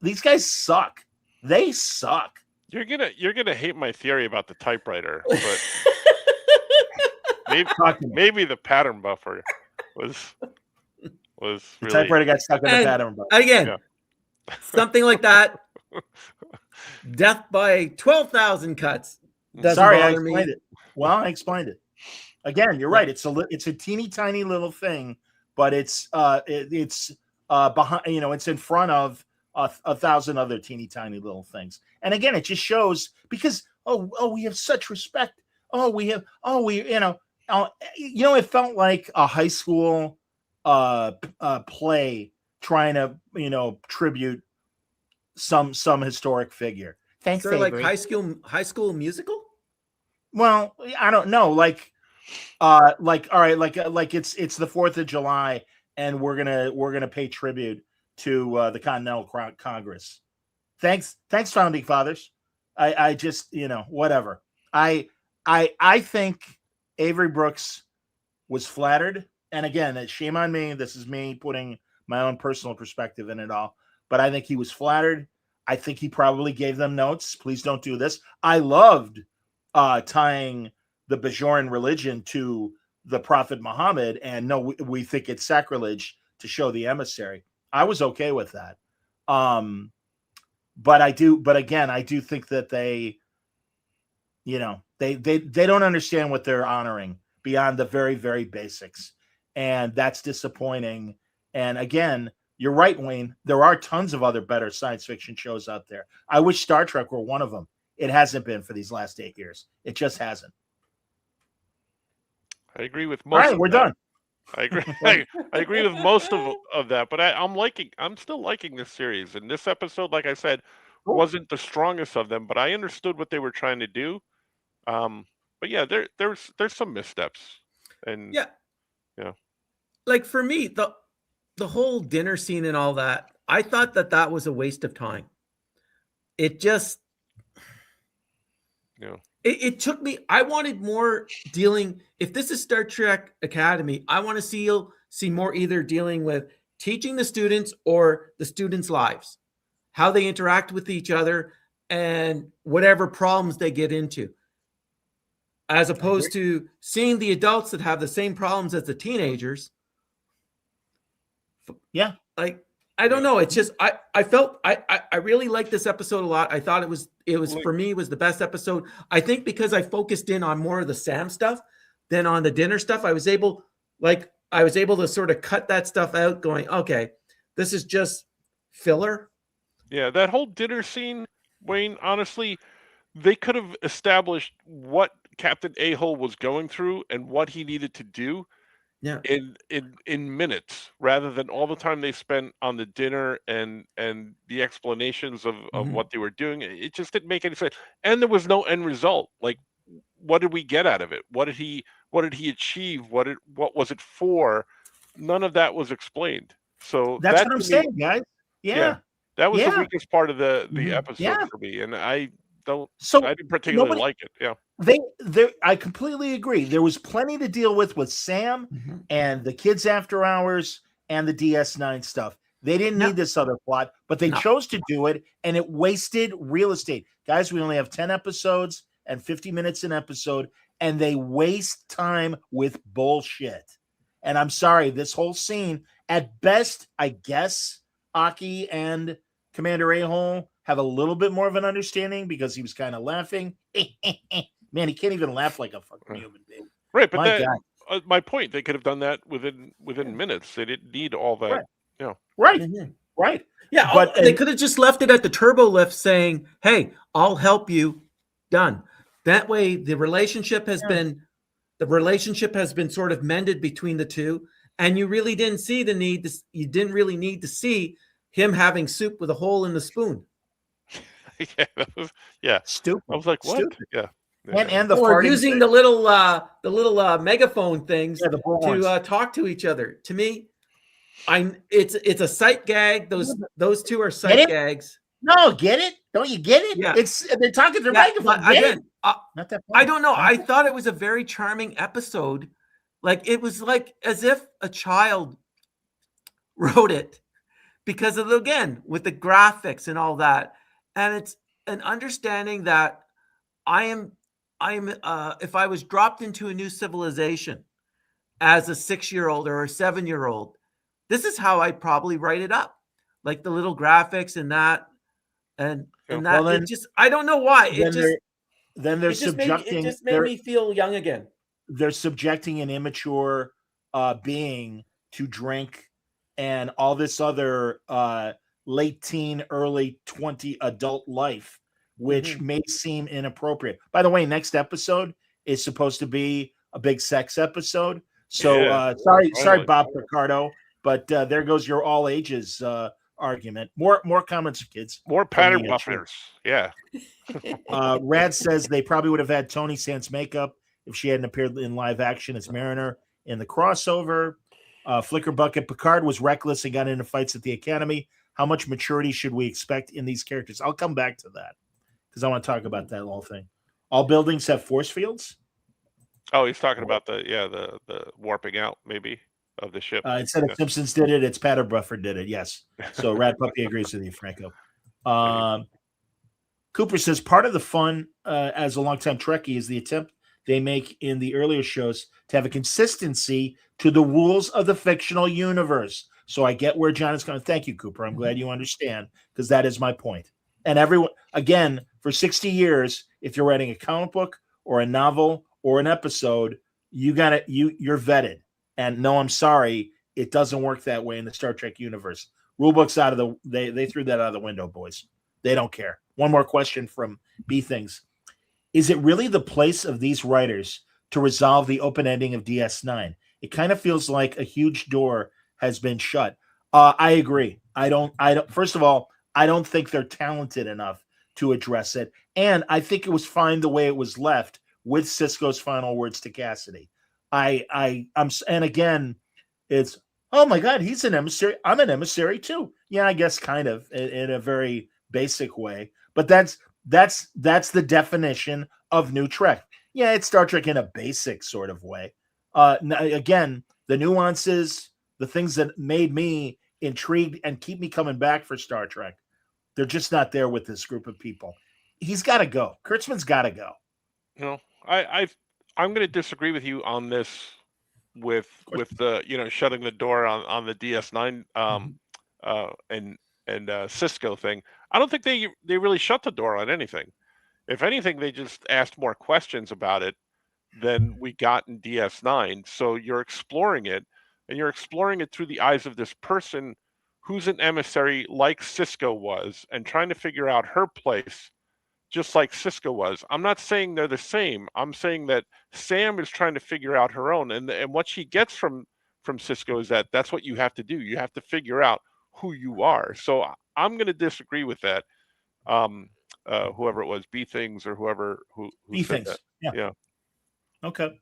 These guys suck. They suck. You're gonna hate my theory about the typewriter, but maybe the pattern buffer was really... The typewriter got stuck in the pattern buffer. Again, something like that. Death by 12,000 cuts. Sorry, I explained it. Well, I explained it. Again, you're right. It's a teeny tiny little thing, but it's behind. It's in front of 1,000 other teeny tiny little things. And again, it just shows because we have such respect. It felt like a high school play trying to tribute some historic figure. Thanks, sort of like high school musical. Well, I don't know. Like all right, like it's the 4th of July, and we're gonna pay tribute to the Continental Congress. Thanks, founding fathers. I just, whatever. I think Avery Brooks was flattered. And again, shame on me. This is me putting my own personal perspective in it all. But I think he was flattered. I think he probably gave them notes. Please don't do this. I loved tying the Bajoran religion to the Prophet Muhammad. And no, we think it's sacrilege to show the emissary. I was okay with that. But again, I do think that they don't understand what they're honoring beyond the very, very basics. And that's disappointing. And again, you're right, Wayne. There are tons of other better science fiction shows out there. I wish Star Trek were one of them. It hasn't been for these last 8 years. It just hasn't. I agree with most. All right, we're done. I agree. I agree with most of that, but I'm still liking this series. And this episode, like I said, wasn't the strongest of them, but I understood what they were trying to do. But yeah, there's some missteps, and yeah. Like for me, the whole dinner scene and all that, I thought that was a waste of time. It just, it took me. I wanted more dealing. If this is Star Trek Academy, I want to see more either dealing with teaching the students or the students' lives, how they interact with each other, and whatever problems they get into, as opposed to seeing the adults that have the same problems as the teenagers. Yeah. Like, I don't know. It's just, I felt, I really liked this episode a lot. I thought it was for me, was the best episode. I think because I focused in on more of the Sam stuff than on the dinner stuff, I was able to sort of cut that stuff out going, okay, this is just filler. Yeah. That whole dinner scene, Wayne, honestly, they could have established what Captain A-Hole was going through and what he needed to do in minutes, rather than all the time they spent on the dinner and the explanations of what they were doing. It just didn't make any sense. And there was no end result. Like, what did we get out of it? What did he achieve? What was it for? None of that was explained. So that's what I'm saying, guys. Yeah. That was the weakest part of the episode for me. And I didn't particularly like it. Yeah. I completely agree. There was plenty to deal with Sam and the kids after hours and the DS9 stuff. They didn't need this other plot, but they chose to do it, and it wasted real estate. Guys, we only have 10 episodes and 50 minutes an episode, and they waste time with bullshit. And I'm sorry, this whole scene, at best, I guess Aki and Commander A-Hole have a little bit more of an understanding because he was kind of laughing. Man, he can't even laugh like a fucking human being. Right, but my point, they could have done that within minutes. They didn't need all that. Right. Right. Yeah, but they could have just left it at the turbo lift saying, hey, I'll help you. Done. That way the relationship has been sort of mended between the two, and you really didn't see the need you didn't really need to see him having soup with a hole in the spoon. Stupid. I was like, what? Stupid. Yeah. And the or using the little megaphone things to talk to each other. To me, it's a sight gag. Those two are sight gags. No, get it? Don't you get it? Yeah. They're talking to megaphone. Again, not that I don't know. I thought it was a very charming episode. Like, it was like as if a child wrote it, because of with the graphics and all that. And it's an understanding that I'm if I was dropped into a new civilization as a 6-year-old or a 7-year-old, this is how I'd probably write it up. Like the little graphics and that, and that. Well, then, I don't know why. It just made me feel young again. They're subjecting an immature being to drink and all this other late teen, early 20 adult life, which may seem inappropriate. By the way, next episode is supposed to be a big sex episode. So sorry, Bob Picardo, but there goes your all ages argument. More comments, kids. More pattern buffers. Yeah. Rad says they probably would have had Tony Sans makeup if she hadn't appeared in live action as Mariner in the crossover. Flicker Bucket Picard was reckless and got into fights at the Academy. How much maturity should we expect in these characters? I'll come back to that because I want to talk about that whole thing. All buildings have force fields. Oh, he's talking about the warping out maybe of the ship. Instead of Simpsons did it, it's Patter Buffer did it. Yes. So Rad Puppy agrees with you, Franco. Cooper says part of the fun as a longtime Trekkie is the attempt they make in the earlier shows to have a consistency to the rules of the fictional universe. So I get where John is going. Thank you, Cooper. I'm glad you understand, because that is my point. And everyone, again, for 60 years, if you're writing a comic book or a novel or an episode, you're vetted. And no, I'm sorry, it doesn't work that way in the Star Trek universe. Rulebook's they threw that out of the window, boys. They don't care. One more question from B Things. Is it really the place of these writers to resolve the open ending of DS9? It kind of feels like a huge door has been shut. I agree. I don't. First of all, I don't think they're talented enough to address it, and I think it was fine the way it was left with Sisko's final words to Cassidy. And again, it's, oh my God, he's an emissary. I'm an emissary too. Yeah, I guess kind of in a very basic way, but that's the definition of new Trek. Yeah, it's Star Trek in a basic sort of way. Again, the nuances, the things that made me intrigued and keep me coming back for Star Trek, they're just not there with this group of people. He's got to go. Kurtzman's got to go. No, I'm going to disagree with you on this with the shutting the door on the DS9 and Cisco thing. I don't think they really shut the door on anything. If anything, they just asked more questions about it than we got in DS9. So you're exploring it, and you're exploring it through the eyes of this person who's an emissary like Cisco was, and trying to figure out her place just like Cisco was. I'm not saying they're the same. I'm saying that Sam is trying to figure out her own, and what she gets from Cisco is that's what you have to do. You have to figure out who you are. So I'm going to disagree with that. Whoever it was, B Things or whoever who B said Things. that. Yeah. Okay.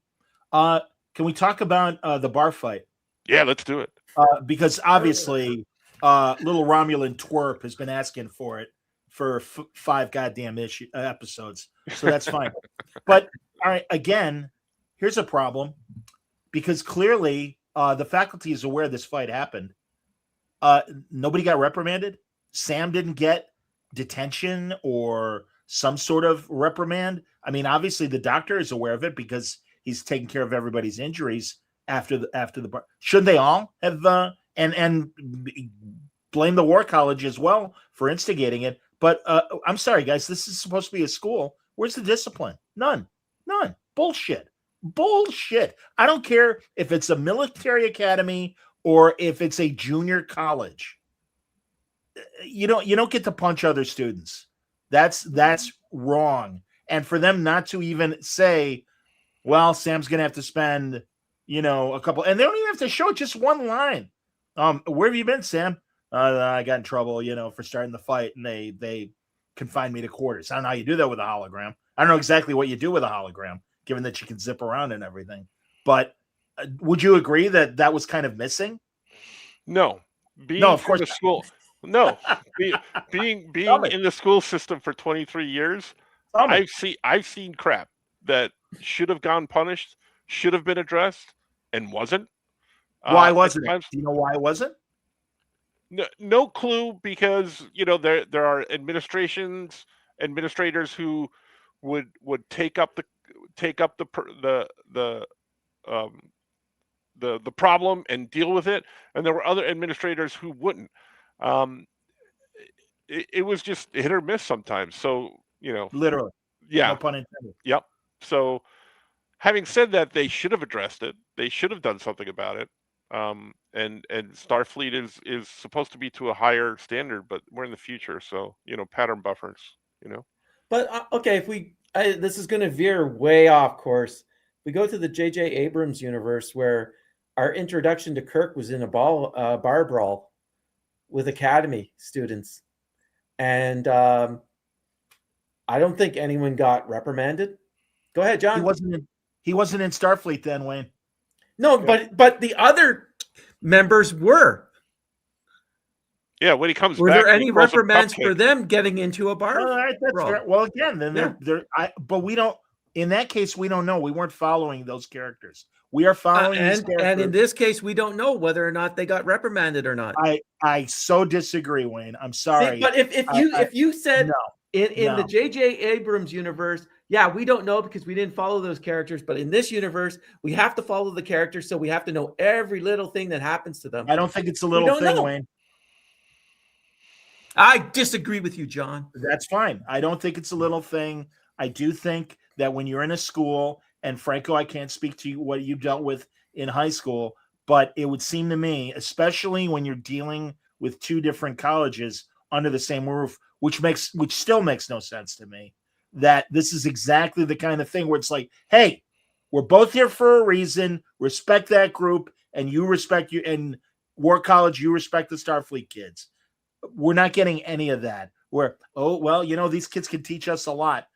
Can we talk about the bar fight? Yeah, let's do it. Because obviously, little Romulan twerp has been asking for it for 5 goddamn episodes, so that's fine. But all right, again, here's a problem, because clearly the faculty is aware this fight happened. Nobody got reprimanded. Sam didn't get detention or some sort of reprimand. I mean, obviously the doctor is aware of it because he's taking care of everybody's injuries after the bar. Shouldn't they all have and blame the War College as well for instigating it? But I'm sorry, guys, this is supposed to be a school. Where's the discipline? None. Bullshit. I don't care if it's a military academy or if it's a junior college. You don't get to punch other students. That's wrong. And for them not to even say, well, Sam's going to have to spend, a couple, and they don't even have to show just one line. Where have you been, Sam? I got in trouble, for starting the fight, and they confined me to quarters. I don't know how you do that with a hologram. I don't know exactly what you do with a hologram, given that you can zip around and everything. But would you agree that was kind of missing? No. No, of course. The school. No. being in the school system for 23 years, I've seen crap that should have gone punished, should have been addressed, and wasn't. Why wasn't it? Do you know why it wasn't? No clue, because there are administrators who would take up the problem and deal with it, and there were other administrators who wouldn't. It was just hit or miss sometimes. So literally, yeah, no pun intended. Yep. So having said that, they should have addressed it. They should have done something about it. And Starfleet is supposed to be to a higher standard, but we're in the future, so pattern buffers. But okay, if this is going to veer way off course. We go to the J.J. Abrams universe, where our introduction to Kirk was in a bar brawl with Academy students, and I don't think anyone got reprimanded. Go ahead, John. He wasn't in Starfleet then, Wayne. No, but the other members were. Yeah, when he comes Were back, there and he any calls them reprimands for cupcakes. them getting into a bar? All right, that's brawl? fair. Well, again, then Yeah. but we don't. In that case, we don't know. We weren't following those characters. We are following these And characters. in this case, we don't know whether or not they got reprimanded or not. I so disagree, Wayne. I'm See, sorry. but if you said no, in the no. J.J. Abrams universe, yeah, we don't know because we didn't follow those characters. But in this universe, we have to follow the characters, so we have to know every little thing that happens to them. I don't think it's a We little don't thing, know. Wayne. I disagree with you, John. That's fine. I don't think it's a little thing. I do think that when you're in a school, and Franco, I can't speak to you what you dealt with in high school, but it would seem to me, especially when you're dealing with two different colleges under the same roof, which still makes no sense to me, that this is exactly the kind of thing where it's like, hey, we're both here for a reason. Respect that group, and you respect you. And War College, you respect the Starfleet kids. We're not getting any of that. Where, oh well, these kids can teach us a lot.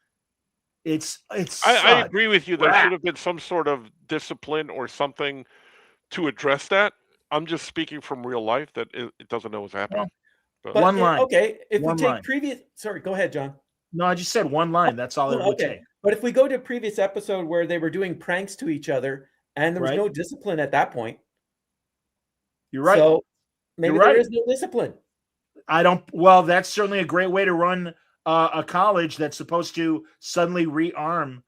I agree with you. There should have been some sort of discipline or something to address that. I'm just speaking from real life that it doesn't know what's happening. But one line. Okay, if one we take line. previous, sorry, go ahead, John. No, I just said one line. That's all it would take. But if we go to a previous episode where they were doing pranks to each other and there was Right. no discipline at that point, You're right. so maybe You're right. there is no discipline. Well, that's certainly a great way to run a college that's supposed to suddenly rearm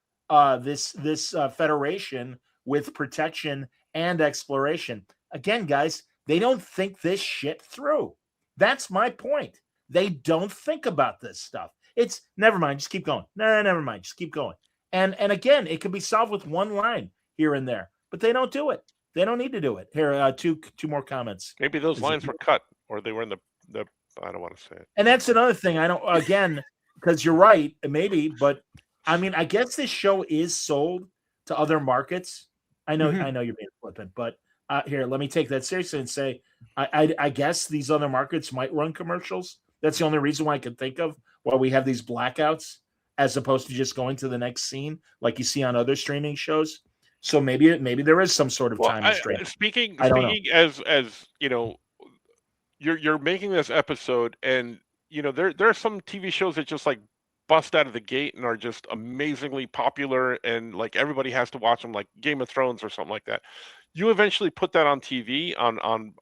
this federation with protection and exploration. Again, guys, they don't think this shit through. That's my point. They don't think about this stuff. It's never mind. Just keep going. No, never mind. Just keep going. And again, it can be solved with one line here and there, but they don't do it. They don't need to do it. Here, two more comments. Maybe those lines were cut, or they were in the. I don't want to say it. And that's another thing. I don't. Again, because you're right, maybe, but I mean, I guess this show is sold to other markets. I know you're being flippant, but here, let me take that seriously and say, I guess these other markets might run commercials. That's the only reason why I can think of why we have these blackouts, as opposed to just going to the next scene like you see on other streaming shows. So maybe there is some sort of time restraint. Speaking as you're making this episode, and there are some TV shows that just like bust out of the gate and are just amazingly popular, and like everybody has to watch them, like Game of Thrones or something like that. You eventually put that on TV on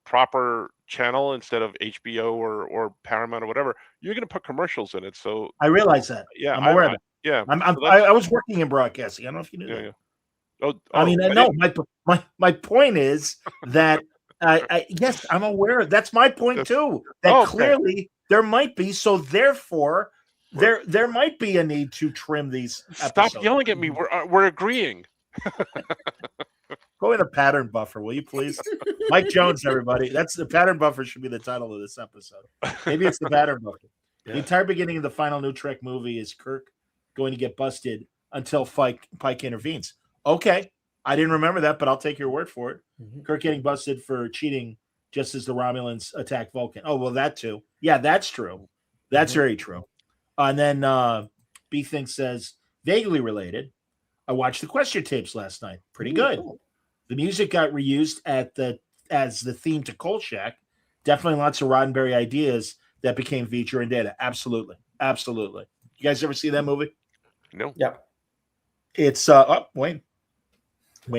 proper channel instead of HBO or Paramount or whatever. You're going to put commercials in it. So I realize that. Yeah, I'm aware of it. Yeah, I was working in broadcasting. I don't know if you knew that. Yeah. I mean, no. My point is that yes, I'm aware. That's my point too. That clearly there might be. So therefore, there might be a need to trim these episodes. Stop yelling at me. We're agreeing. Go in a pattern buffer, will you please? Mike Jones, everybody. That's the pattern buffer should be the title of this episode. Maybe it's the pattern buffer. Yeah. The entire beginning of the final New Trek movie is Kirk going to get busted until Pike intervenes. Okay. I didn't remember that, but I'll take your word for it. Mm-hmm. Kirk getting busted for cheating just as the Romulans attack Vulcan. Oh, well, that too. Yeah, that's true. That's very true. And then B Thing says, vaguely related, I watched the Question tapes last night. Pretty good. Cool. The music got reused as the theme to Kolchak. Definitely lots of Roddenberry ideas that became feature and data. Absolutely. Absolutely. You guys ever see that movie? No. Yep. It's Wayne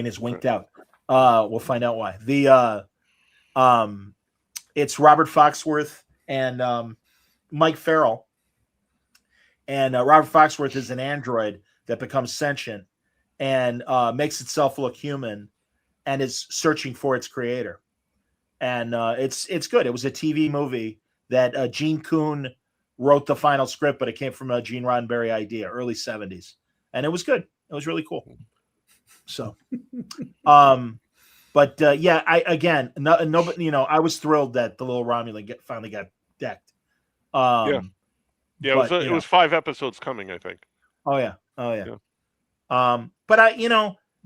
is winked out. We'll find out why. It's Robert Foxworth and Mike Farrell. And Robert Foxworth is an android that becomes sentient and makes itself look human and is searching for its creator. And it's good. It was a TV movie that Gene Kuhn wrote the final script, but it came from a Gene Roddenberry idea, early 70s. And it was good. It was really cool. So, yeah, I was thrilled that the little Romulan finally got decked. It was 5 episodes coming, I think. Oh yeah. But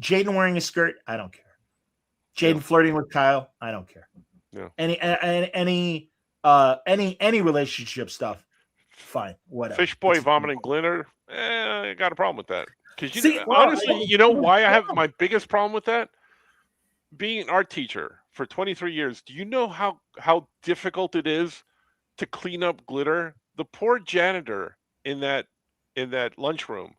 Jaden wearing a skirt, I don't care. Jaden flirting with Kyle, I don't care. Yeah. Any relationship stuff, fine, whatever. Fish boy vomiting glitter, I got a problem with that. Because honestly, you know why I have my biggest problem with that? Being an art teacher for 23 years, do you know how difficult it is to clean up glitter? The poor janitor in that lunchroom,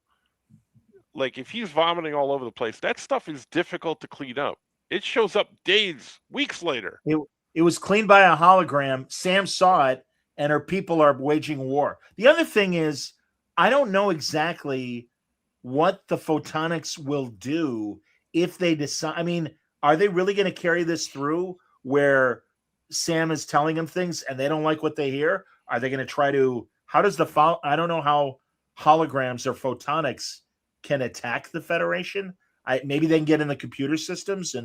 like if he's vomiting all over the place, that stuff is difficult to clean up. It shows up days, weeks later. It was cleaned by a hologram. Sam saw it, and her people are waging war. The other thing is, I don't know exactly what the photonics will do if they decide. I mean, are they really going to carry this through where Sam is telling them things and they don't like what they hear? Are they going to try to? How does I don't know how holograms or photonics can attack the Federation. Maybe they can get in the computer systems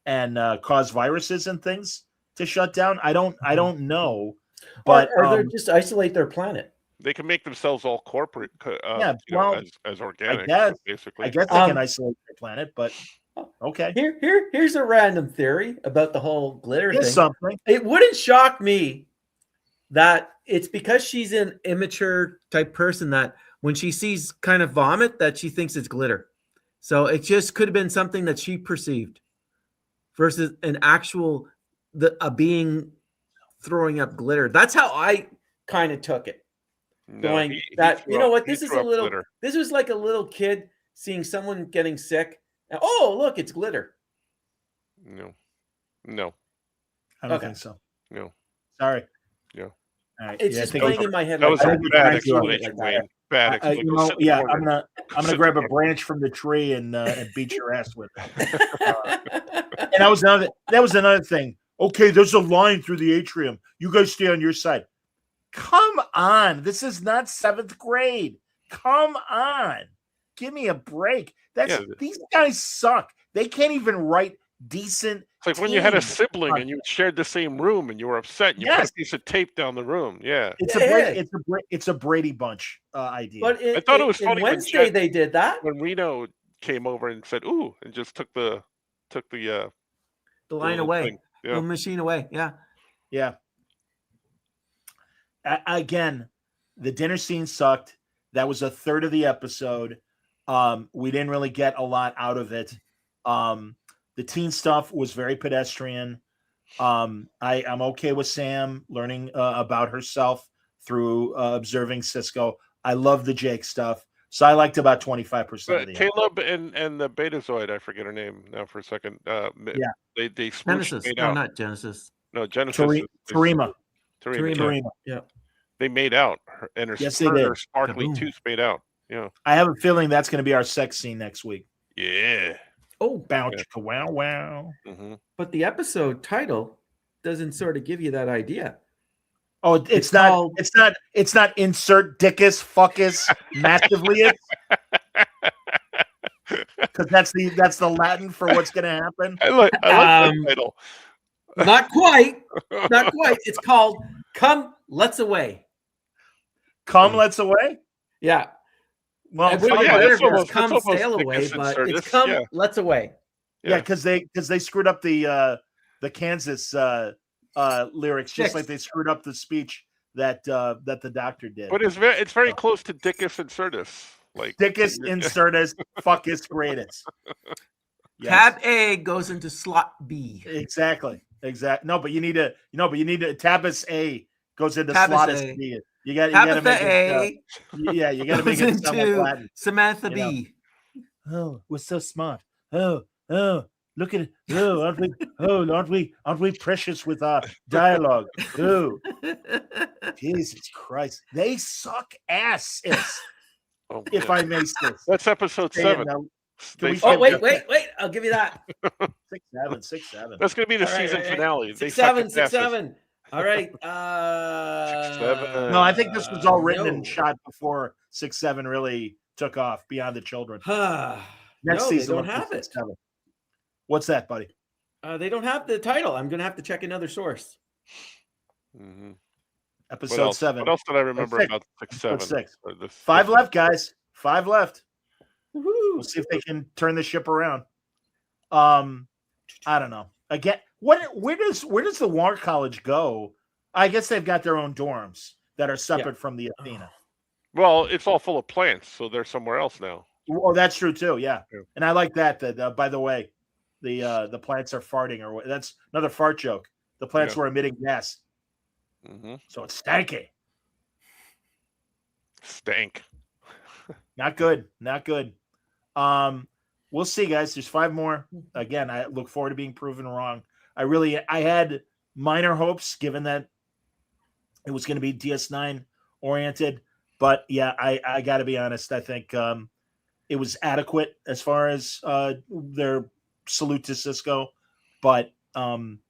and cause viruses and things to shut down. I don't know, but or they just isolate their planet. They can make themselves all corporate, as organic. Basically, I guess they can isolate their planet, but okay. Here's a random theory about the whole glitter thing. Something. It wouldn't shock me that it's because she's an immature type person that when she sees kind of vomit, that she thinks it's glitter. So it just could have been something that she perceived versus an actual a being throwing up glitter. That's how I kind of took it. No, you know what, this is a little glitter. This was like a little kid seeing someone getting sick. And, oh, look, it's glitter. No. I don't think so. No. Sorry. Yeah. All right. It's just playing in my head. That was a bad explanation, Wayne. Bad explanation. I'm gonna grab a branch from the tree and beat your ass with it. And that was another thing. Okay, there's a line through the atrium. You guys stay on your side. Come on, this is not 7th grade. Come on, give me a break. These guys suck. They can't even write decent. It's like when you had a sibling and you shared the same room and you were upset and you put a piece of tape down the room. Yeah. It's a Brady Bunch idea. But I thought it was funny Wednesday they did that. When Reno came over and said, ooh, and just took the line away. Yeah. The machine away. Yeah. Yeah. Again, the dinner scene sucked. That was a third of the episode. We didn't really get a lot out of it. The teen stuff was very pedestrian. I'm okay with Sam learning about herself through observing Cisco. I love the Jake stuff. So I liked about 25% of the Caleb and the Betazoid, I forget her name now for a second. They Genesis. No, not Genesis. No, Genesis. Terima. Yeah. They made out, and her sparkly tooth made out. Yeah. I have a feeling that's going to be our sex scene next week. Yeah. Oh, bounce, wow, wow. Mm-hmm. But the episode title doesn't sort of give you that idea. Oh, it's not insert dickus fuckus massively. Because that's the Latin for what's going to happen. I like that title. Not quite. It's called "Come Let's Away." Come Let's Away. Yeah. Well, it's come sail away, but it's come let's away. Yeah, because they screwed up the Kansas lyrics, just like they screwed up the speech that the doctor did. But it's very close to Dickus Insertus, like Dickus Insertus, fuckus greatest. Yes. Tab A goes into slot B. Exactly. No, but you need to Tabus A goes into slot B. You got to make it. You got to make it sound like Latin. Samantha B. Oh, we're so smart. Oh, look at it. Oh, aren't we precious with our dialogue? Oh, Jesus Christ, they suck ass. If I may say. That's episode 7. Wait! I'll give you that. 6-7. That's going to be the season finale. 6-7. All right. 6-7. No, I think this was all written and shot before 6-7 really took off beyond the children. Next season, they don't have it. What's that, buddy? They don't have the title. I'm going to have to check another source. Mm-hmm. Episode 7. What else did I remember about 6-7? 6. 5 left, guys. 5 left. Woo-hoo. We'll see if they can turn the ship around. I don't know. Again, where does the War College go? I guess they've got their own dorms that are separate from the Athena. Well, it's all full of plants, so they're somewhere else now. Oh, that's true too. Yeah. And I like that. By the way, the plants are farting, or that's another fart joke. The plants were emitting gas, so it's stanky. Stank. Not good. Not good. We'll see, guys. There's 5 more. Again, I look forward to being proven wrong. I had minor hopes, given that it was going to be DS9 oriented. But yeah, I got to be honest. I think it was adequate as far as their salute to Cisco. But God,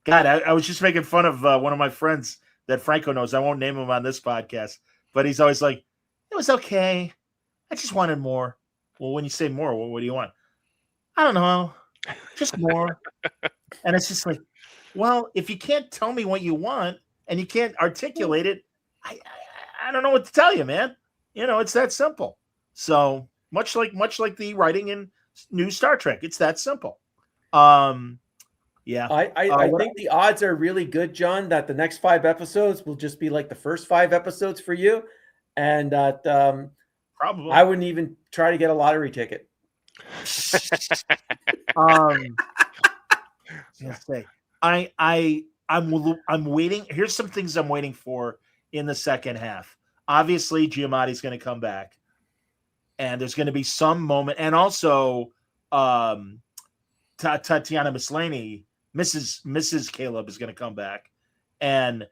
I was just making fun of one of my friends that Franco knows. I won't name him on this podcast, but he's always like, "It was okay. I just wanted more." Well, when you say more, what do you want? I don't know, just more. And it's just like, well, if you can't tell me what you want and you can't articulate it, I don't know what to tell you, man. It's that simple. So much like the writing in new Star Trek, it's that simple. Yeah. I think the odds are really good, John, that the next 5 episodes will just be like the first 5 episodes for you, and that probably I wouldn't even try to get a lottery ticket. I'm waiting. Here's some things I'm waiting for in the second half. Obviously, Giamatti's going to come back, and there's going to be some moment, and also Tatiana Maslany, Mrs. Caleb, is going to come back, and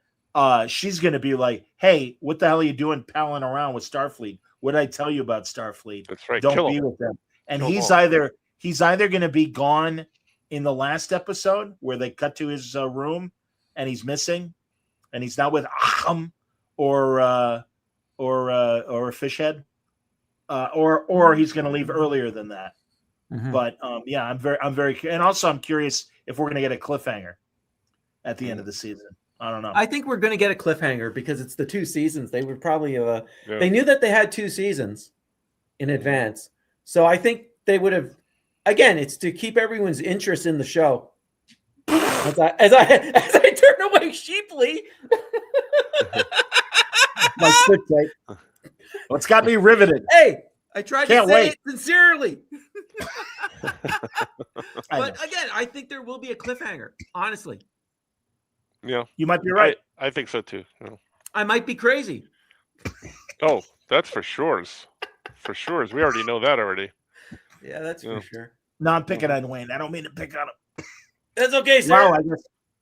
she's going to be like, "Hey, what the hell are you doing palling around with Starfleet? What did I tell you about Starfleet? That's right. Don't be with them." And he's either going to be gone in the last episode where they cut to his room and he's missing, and he's not with Acham or a Fishhead, or he's going to leave earlier than that. But yeah, I'm very, and also I'm curious if we're going to get a cliffhanger at the end of the season. I don't know. I think we're going to get a cliffhanger because it's the 2 seasons. They would probably they knew that they had 2 seasons in advance, so I think they would have. Again, it's to keep everyone's interest in the show. As I turn away sheeply. My foot tape. Well, it's got me riveted. Hey, I tried Can't to say wait. it sincerely. But again, I think there will be a cliffhanger. Honestly, Yeah, you might be right. I think so too. Yeah. I might be crazy. Oh, that's for sure. For sure. We already know that already. Yeah, that's for sure. No, I'm picking on Wayne. I don't mean to pick on him. That's okay, sir. Wow,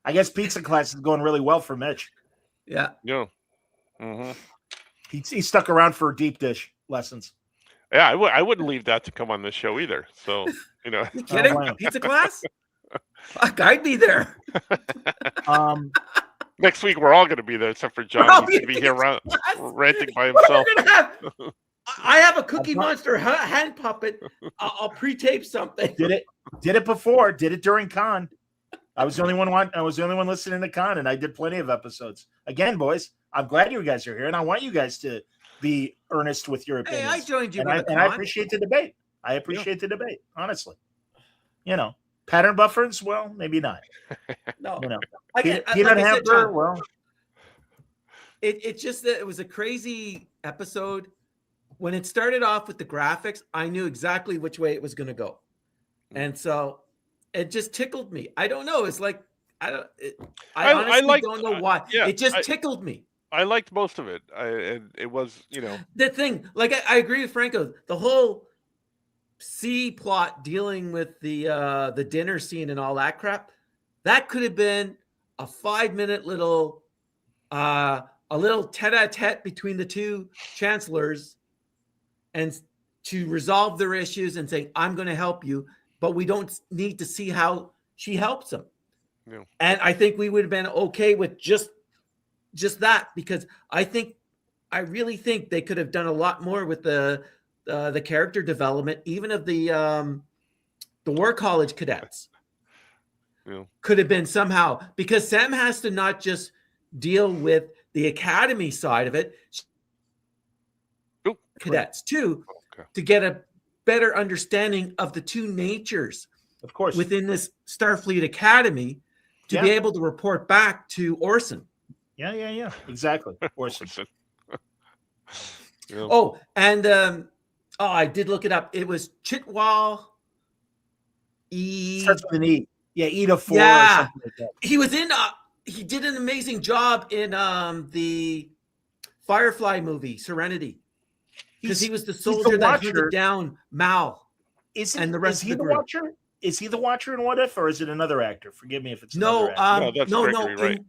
I guess pizza class is going really well for Mitch. Yeah. Yeah. Mm-hmm. He stuck around for deep dish lessons. Yeah, I wouldn't leave that to come on this show either. So, You kidding? Pizza class? I'd be there. Next week we're all going to be there except for John. He's going to be here ranting by himself. I have a Cookie Monster hand puppet. I'll pre-tape something. Did it before? Did it during Con? I was the only one. I was the only one listening to Con, and I did plenty of episodes. Again, boys, I'm glad you guys are here, and I want you guys to be earnest with your opinions. Hey, I joined you, and I appreciate the debate. I appreciate the debate, honestly. Pattern buffers, well, maybe not. No, peanut hamper, well. It's just that it was a crazy episode. When it started off with the graphics, I knew exactly which way it was going to go, and so it just tickled me. I don't know. It's like I honestly don't know why. It just tickled me. I liked most of it. It was, the thing. Like I agree with Franco. The whole C plot dealing with the dinner scene and all that crap, that could have been a 5-minute little a little tete-a-tete between the 2 chancellors, and to resolve their issues and say, I'm going to help you, but we don't need to see how she helps them. Yeah. And I think we would have been okay with just that, because I really think they could have done a lot more with the character development, even of the War College cadets. Yeah. Could have been somehow, because Sam has to not just deal with the academy side of it, cadets too, to get a better understanding of the 2 natures, of course, within this Starfleet Academy, to be able to report back to Orson. Yeah, exactly. Orson. Oh, and I did look it up. It was Chitwal E. Starts with an E. Yeah, E to 4 or Yeah, something like that. he was in. He did an amazing job in the Firefly movie Serenity, because he was the soldier that hunted down Mal and the rest of the group. Watcher? Is he the Watcher in What If, or is it another actor? Forgive me if it's No, another actor. that's Gregory Wright.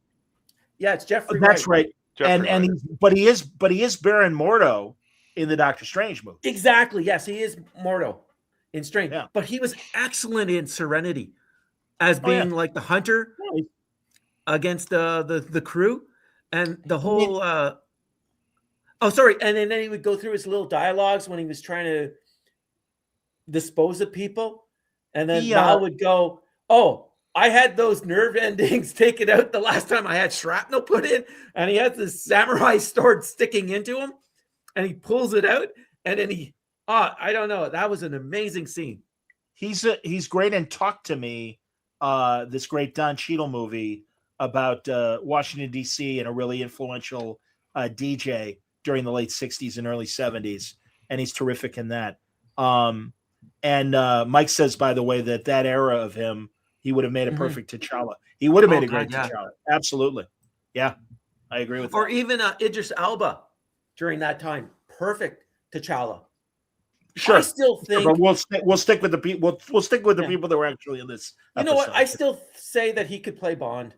Yeah, it's Jeffrey. That's right. Jeffrey And Wright. he is Baron Mordo in the Doctor Strange movie. Exactly. Yes, he is Mordo in Strange. Yeah. But he was excellent in Serenity as being like the hunter against the crew, and the whole and then he would go through his little dialogues when he was trying to dispose of people, and then Mal would go, "Oh, I had those nerve endings taken out the last time I had shrapnel put in," and he has this samurai sword sticking into him, and he pulls it out, and then I don't know, that was an amazing scene. He's great in Talk to Me, this great Don Cheadle movie about Washington D.C. and a really influential DJ during the late 60s and early 70s, and he's terrific in that. And Mike says, by the way, that era of him, he would have made a perfect T'Challa. He would have made a great T'Challa. Absolutely. Yeah, I agree with that. Or even Idris Elba during that time. Perfect T'Challa. Sure. I still think, but we'll stick with the people. We'll stick with the people that were actually in this. You know what? I still say that he could play Bond.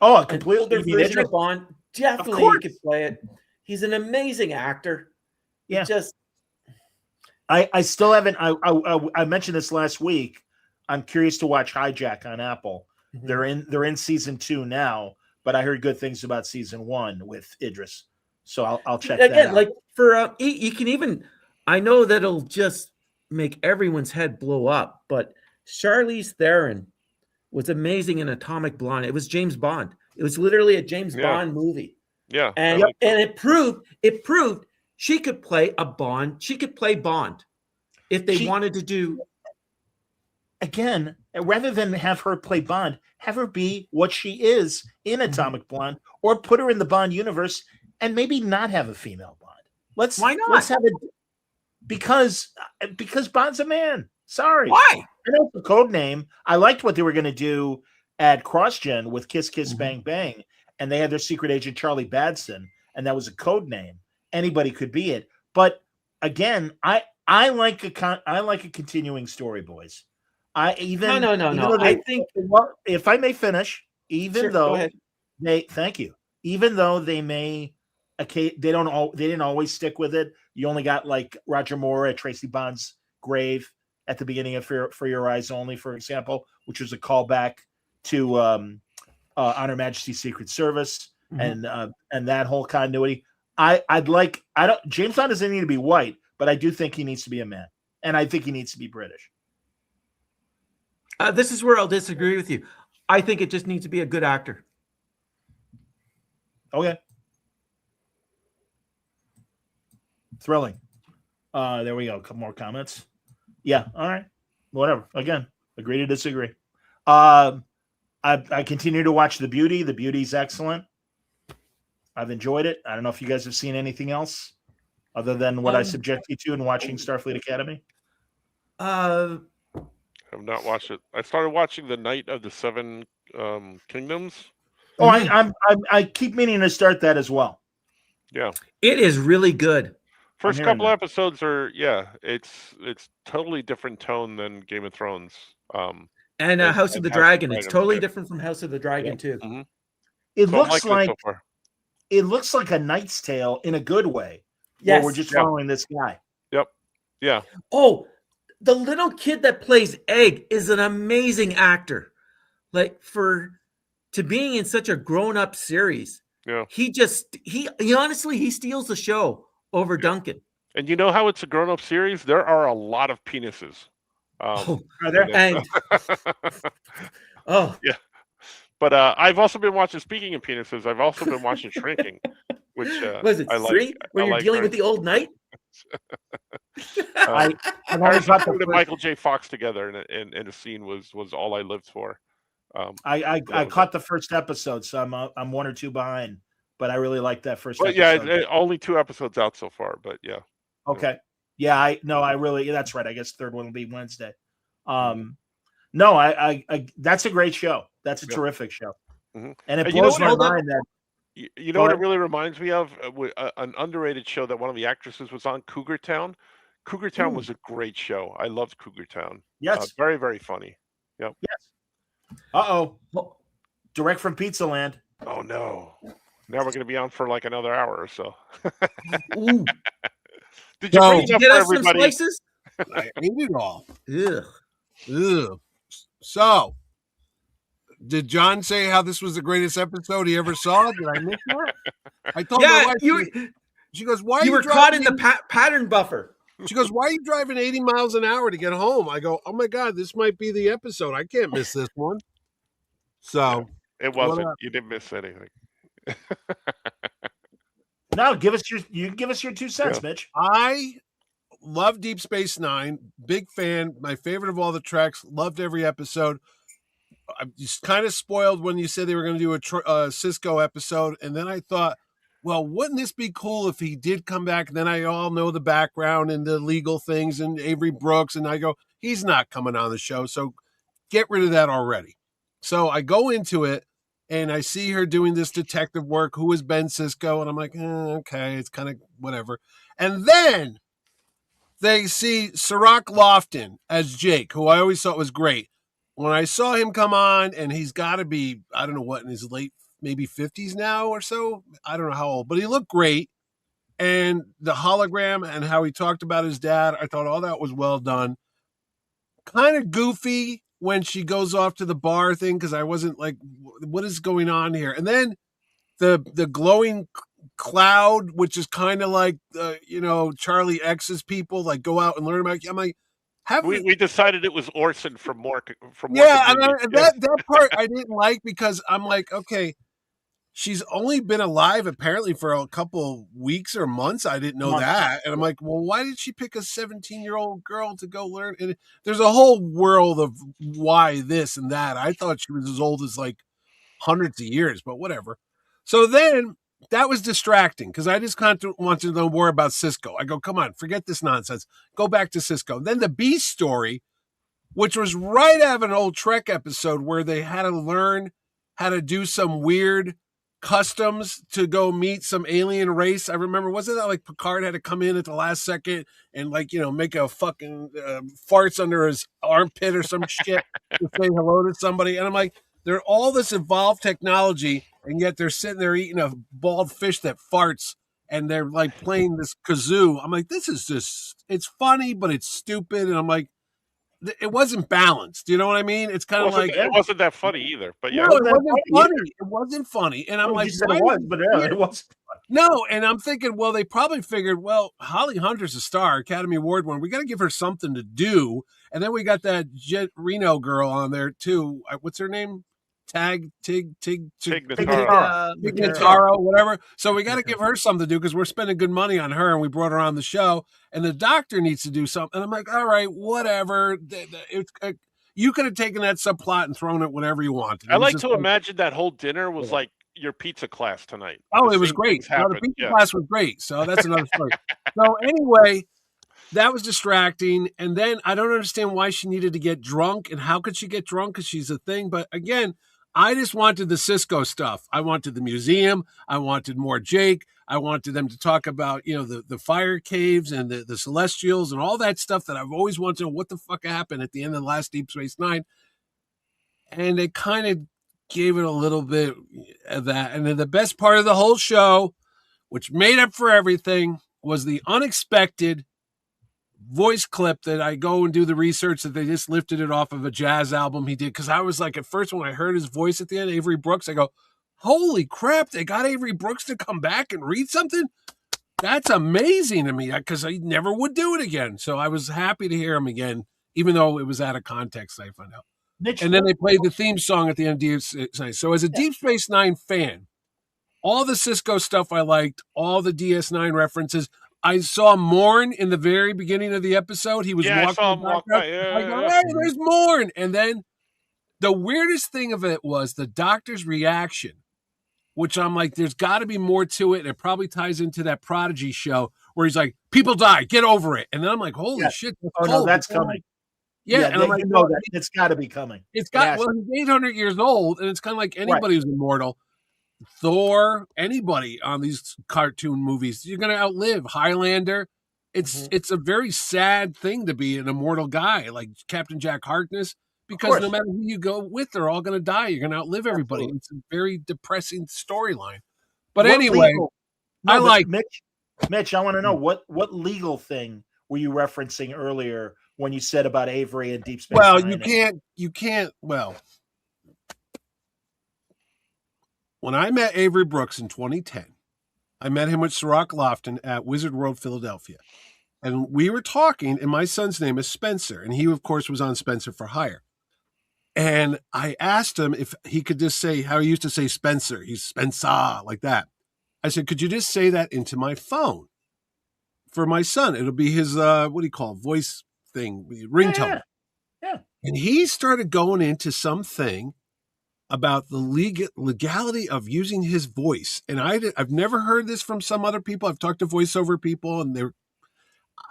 Oh, completely. Older version of Bond. Definitely he could play it. He's an amazing actor. Yeah. Just I still haven't. I mentioned this last week. I'm curious to watch Hijack on Apple. Mm-hmm. They're in season 2 now, but I heard good things about season 1 with Idris. So I'll check that out. Like for you can even, I know that it'll just make everyone's head blow up, but Charlize Theron was amazing in Atomic Blonde. It was James Bond. It was literally a James Bond movie. Yeah. And it proved she could play a Bond. She could play Bond if they wanted to do. Again, rather than have her play Bond, have her be what she is in Atomic Blonde, or put her in the Bond universe and maybe not have a female Bond. Why not? Let's have it because Bond's a man. Sorry. Why? I know the code name. I liked what they were going to do at CrossGen with Kiss Kiss Bang Bang, and they had their secret agent Charlie Badson, and that was a code name. Anybody could be it. But again, I like a continuing story, boys. No. I think, if I may finish, even though they didn't always stick with it. You only got like Roger Moore at Tracy Bond's grave at the beginning of For Your Eyes Only, for example, which was a callback to On Her Majesty's Secret Service and that whole continuity. James Bond doesn't need to be white, but I do think he needs to be a man, and I think he needs to be British. This is where I'll disagree with you. I think it just needs to be a good actor. Okay. Thrilling. There we go. A couple more comments. Yeah. All right. Whatever. Again, agree to disagree. I continue to watch The Beauty. The Beauty's excellent. I've enjoyed it. I don't know if you guys have seen anything else other than what I subject you to in watching Starfleet Academy. I've not watched it. I started watching The Night of the Seven Kingdoms. Oh, I keep meaning to start that as well. Yeah, it is really good. First couple episodes are it's totally different tone than Game of Thrones. And House of the Dragon. It's totally different from House of the Dragon too. Mm-hmm. It looks like a Knight's Tale in a good way. Yes, we're just following this guy. Yep. Yeah. Oh, the little kid that plays Egg is an amazing actor. Like to being in such a grown-up series. Yeah. He honestly steals the show over Duncan. And you know how it's a grown-up series? There are a lot of penises. Are there? Yeah. But I've also been watching. Speaking of penises, I've also been watching Shrinking, which was it I 3? like. Where you're dealing with the old knight? I've always got the Michael J. Fox together in a scene was all I lived for. I caught the first episode, so I'm 1 or 2 behind, but I really like that first episode. Yeah, only 2 episodes out so far, but yeah. Okay. Yeah, I really, that's right. I guess third one will be Wednesday. No, I that's a great show. That's a terrific show, Mhm. and it And you know blows what- my mind that You Go know what it ahead. really reminds me of? An underrated show that one of the actresses was on, Cougar Town. Cougar Town was a great show. I loved Cougar Town. Yes. Very, very funny. Yep. Yes. Uh-oh. Direct from Pizza Land. Oh no. Now we're going to be on for like another hour or so. Ooh. Did you No. bring Did you enough get for us some everybody? slices? I ate it all. Ugh. Ugh. So, did John say how this was the greatest episode he ever saw? Did I miss that? I told my Yeah, wife. She goes, "Why are you you were caught driving in the pattern buffer. She goes, "Why are you driving 80 miles an hour to get home?" I go, "Oh my God, this might be the episode. I can't miss this one." So It wasn't. You didn't miss anything. No, give us your 2 cents, Mitch. I love Deep Space Nine. Big fan. My favorite of all the treks. Loved every episode. I'm just kind of spoiled when you said they were going to do a Cisco episode, and then I thought, well, wouldn't this be cool if he did come back? And then I all know the background and the legal things and Avery Brooks, and I go, he's not coming on the show, so get rid of that already. So I go into it, and I see her doing this detective work. Who is Ben Cisco? And I'm like, okay, it's kind of whatever. And then they see Sirach Lofton as Jake, who I always thought was great. When I saw him come on, and he's got to be, I don't know what, in his late, maybe 50s now or so. I don't know how old, but he looked great. And the hologram and how he talked about his dad, I thought all that was well done. Kind of goofy when she goes off to the bar thing, because I wasn't like, what is going on here? And then the glowing cloud, which is kind of like, Charlie X's people, like go out and learn about. I'm like, we decided it was Orson from Mork. Yeah, and that part I didn't like, because I'm like, okay, she's only been alive apparently for a couple weeks or months. I didn't know that. And I'm like, well, why did she pick a 17-year-old girl to go learn? And there's a whole world of why this and that. I thought she was as old as like hundreds of years, but whatever. So then that was distracting, because I just kind of wanted to know more about Cisco. I go, come on, forget this nonsense. Go back to Cisco. Then the B story, which was right out of an old Trek episode where they had to learn how to do some weird customs to go meet some alien race. I remember, wasn't that like Picard had to come in at the last second and make a fucking farts under his armpit or some shit to say hello to somebody? And I'm like, they're all this evolved technology, and yet they're sitting there eating a bald fish that farts, and they're like playing this kazoo. I'm like, this is just, it's funny, but it's stupid. And I'm like, it wasn't balanced. You know what I mean? It's kind of like, it wasn't that funny either. But yeah, no, it wasn't funny. It wasn't funny. And I'm like, you said it was, but it wasn't. No, and I'm thinking, well, they probably figured, well, Holly Hunter's a star, Academy Award winner. We got to give her something to do. And then we got that Jet Reno girl on there too. What's her name? Tig Notaro, whatever. So we got to give her something to do, because we're spending good money on her, and we brought her on the show. And the doctor needs to do something. And I'm like, all right, whatever. You could have taken that subplot and thrown it whenever you wanted. I like to imagine that whole dinner was like your pizza class tonight. Oh, it was great. The pizza class was great. So that's another story. So anyway, that was distracting. And then I don't understand why she needed to get drunk, and how could she get drunk, because she's a thing. But again, I just wanted the Cisco stuff. I wanted the museum. I wanted more Jake. I wanted them to talk about, the fire caves and the Celestials and all that stuff that I've always wanted to know what the fuck happened at the end of the last Deep Space Nine. And they kind of gave it a little bit of that. And then the best part of the whole show, which made up for everything, was the unexpected voice clip that I go and do the research that they just lifted it off of a jazz album he did. Because I was like, at first when I heard his voice at the end, Avery Brooks, I go, holy crap, they got Avery Brooks to come back and read something? That's amazing to me, because I never would do it again. So I was happy to hear him again, even though it was out of context, I found out. And then they played the theme song at the end of Deep Space Nine. So as a Deep Space Nine fan, all the Cisco stuff I liked, all the DS9 references. I saw Morn in the very beginning of the episode. He was walking. I saw him walk by. I go, hey, there's Morn. And then the weirdest thing of it was the doctor's reaction, which I'm like, there's got to be more to it. And it probably ties into that Prodigy show where he's like, people die, get over it. And then I'm like, holy shit. No, that's coming. Yeah, and I'm like, you know that it's got to be coming. It's got he's 800 years old, and it's kind of like anybody who's immortal. Thor, anybody on these cartoon movies, you're going to outlive. Highlander. It's a very sad thing to be an immortal guy like Captain Jack Harkness, because no matter who you go with, they're all going to die. You're going to outlive everybody. Absolutely. It's a very depressing storyline. But anyway, I like Mitch. I want to know what legal thing were you referencing earlier when you said about Avery and Deep Space Nine? You can't. Well, when I met Avery Brooks in 2010, I met him with Cirroc Lofton at Wizard World Philadelphia. And we were talking, and my son's name is Spencer, and he, of course, was on Spencer for Hire. And I asked him if he could just say how he used to say Spencer. He's Spencer, like that. I said, could you just say that into my phone for my son? It'll be his, what do you call it, voice thing, ringtone. Yeah. And he started going into something about the legality of using his voice. And I've never heard this from some other people. I've talked to voiceover people, and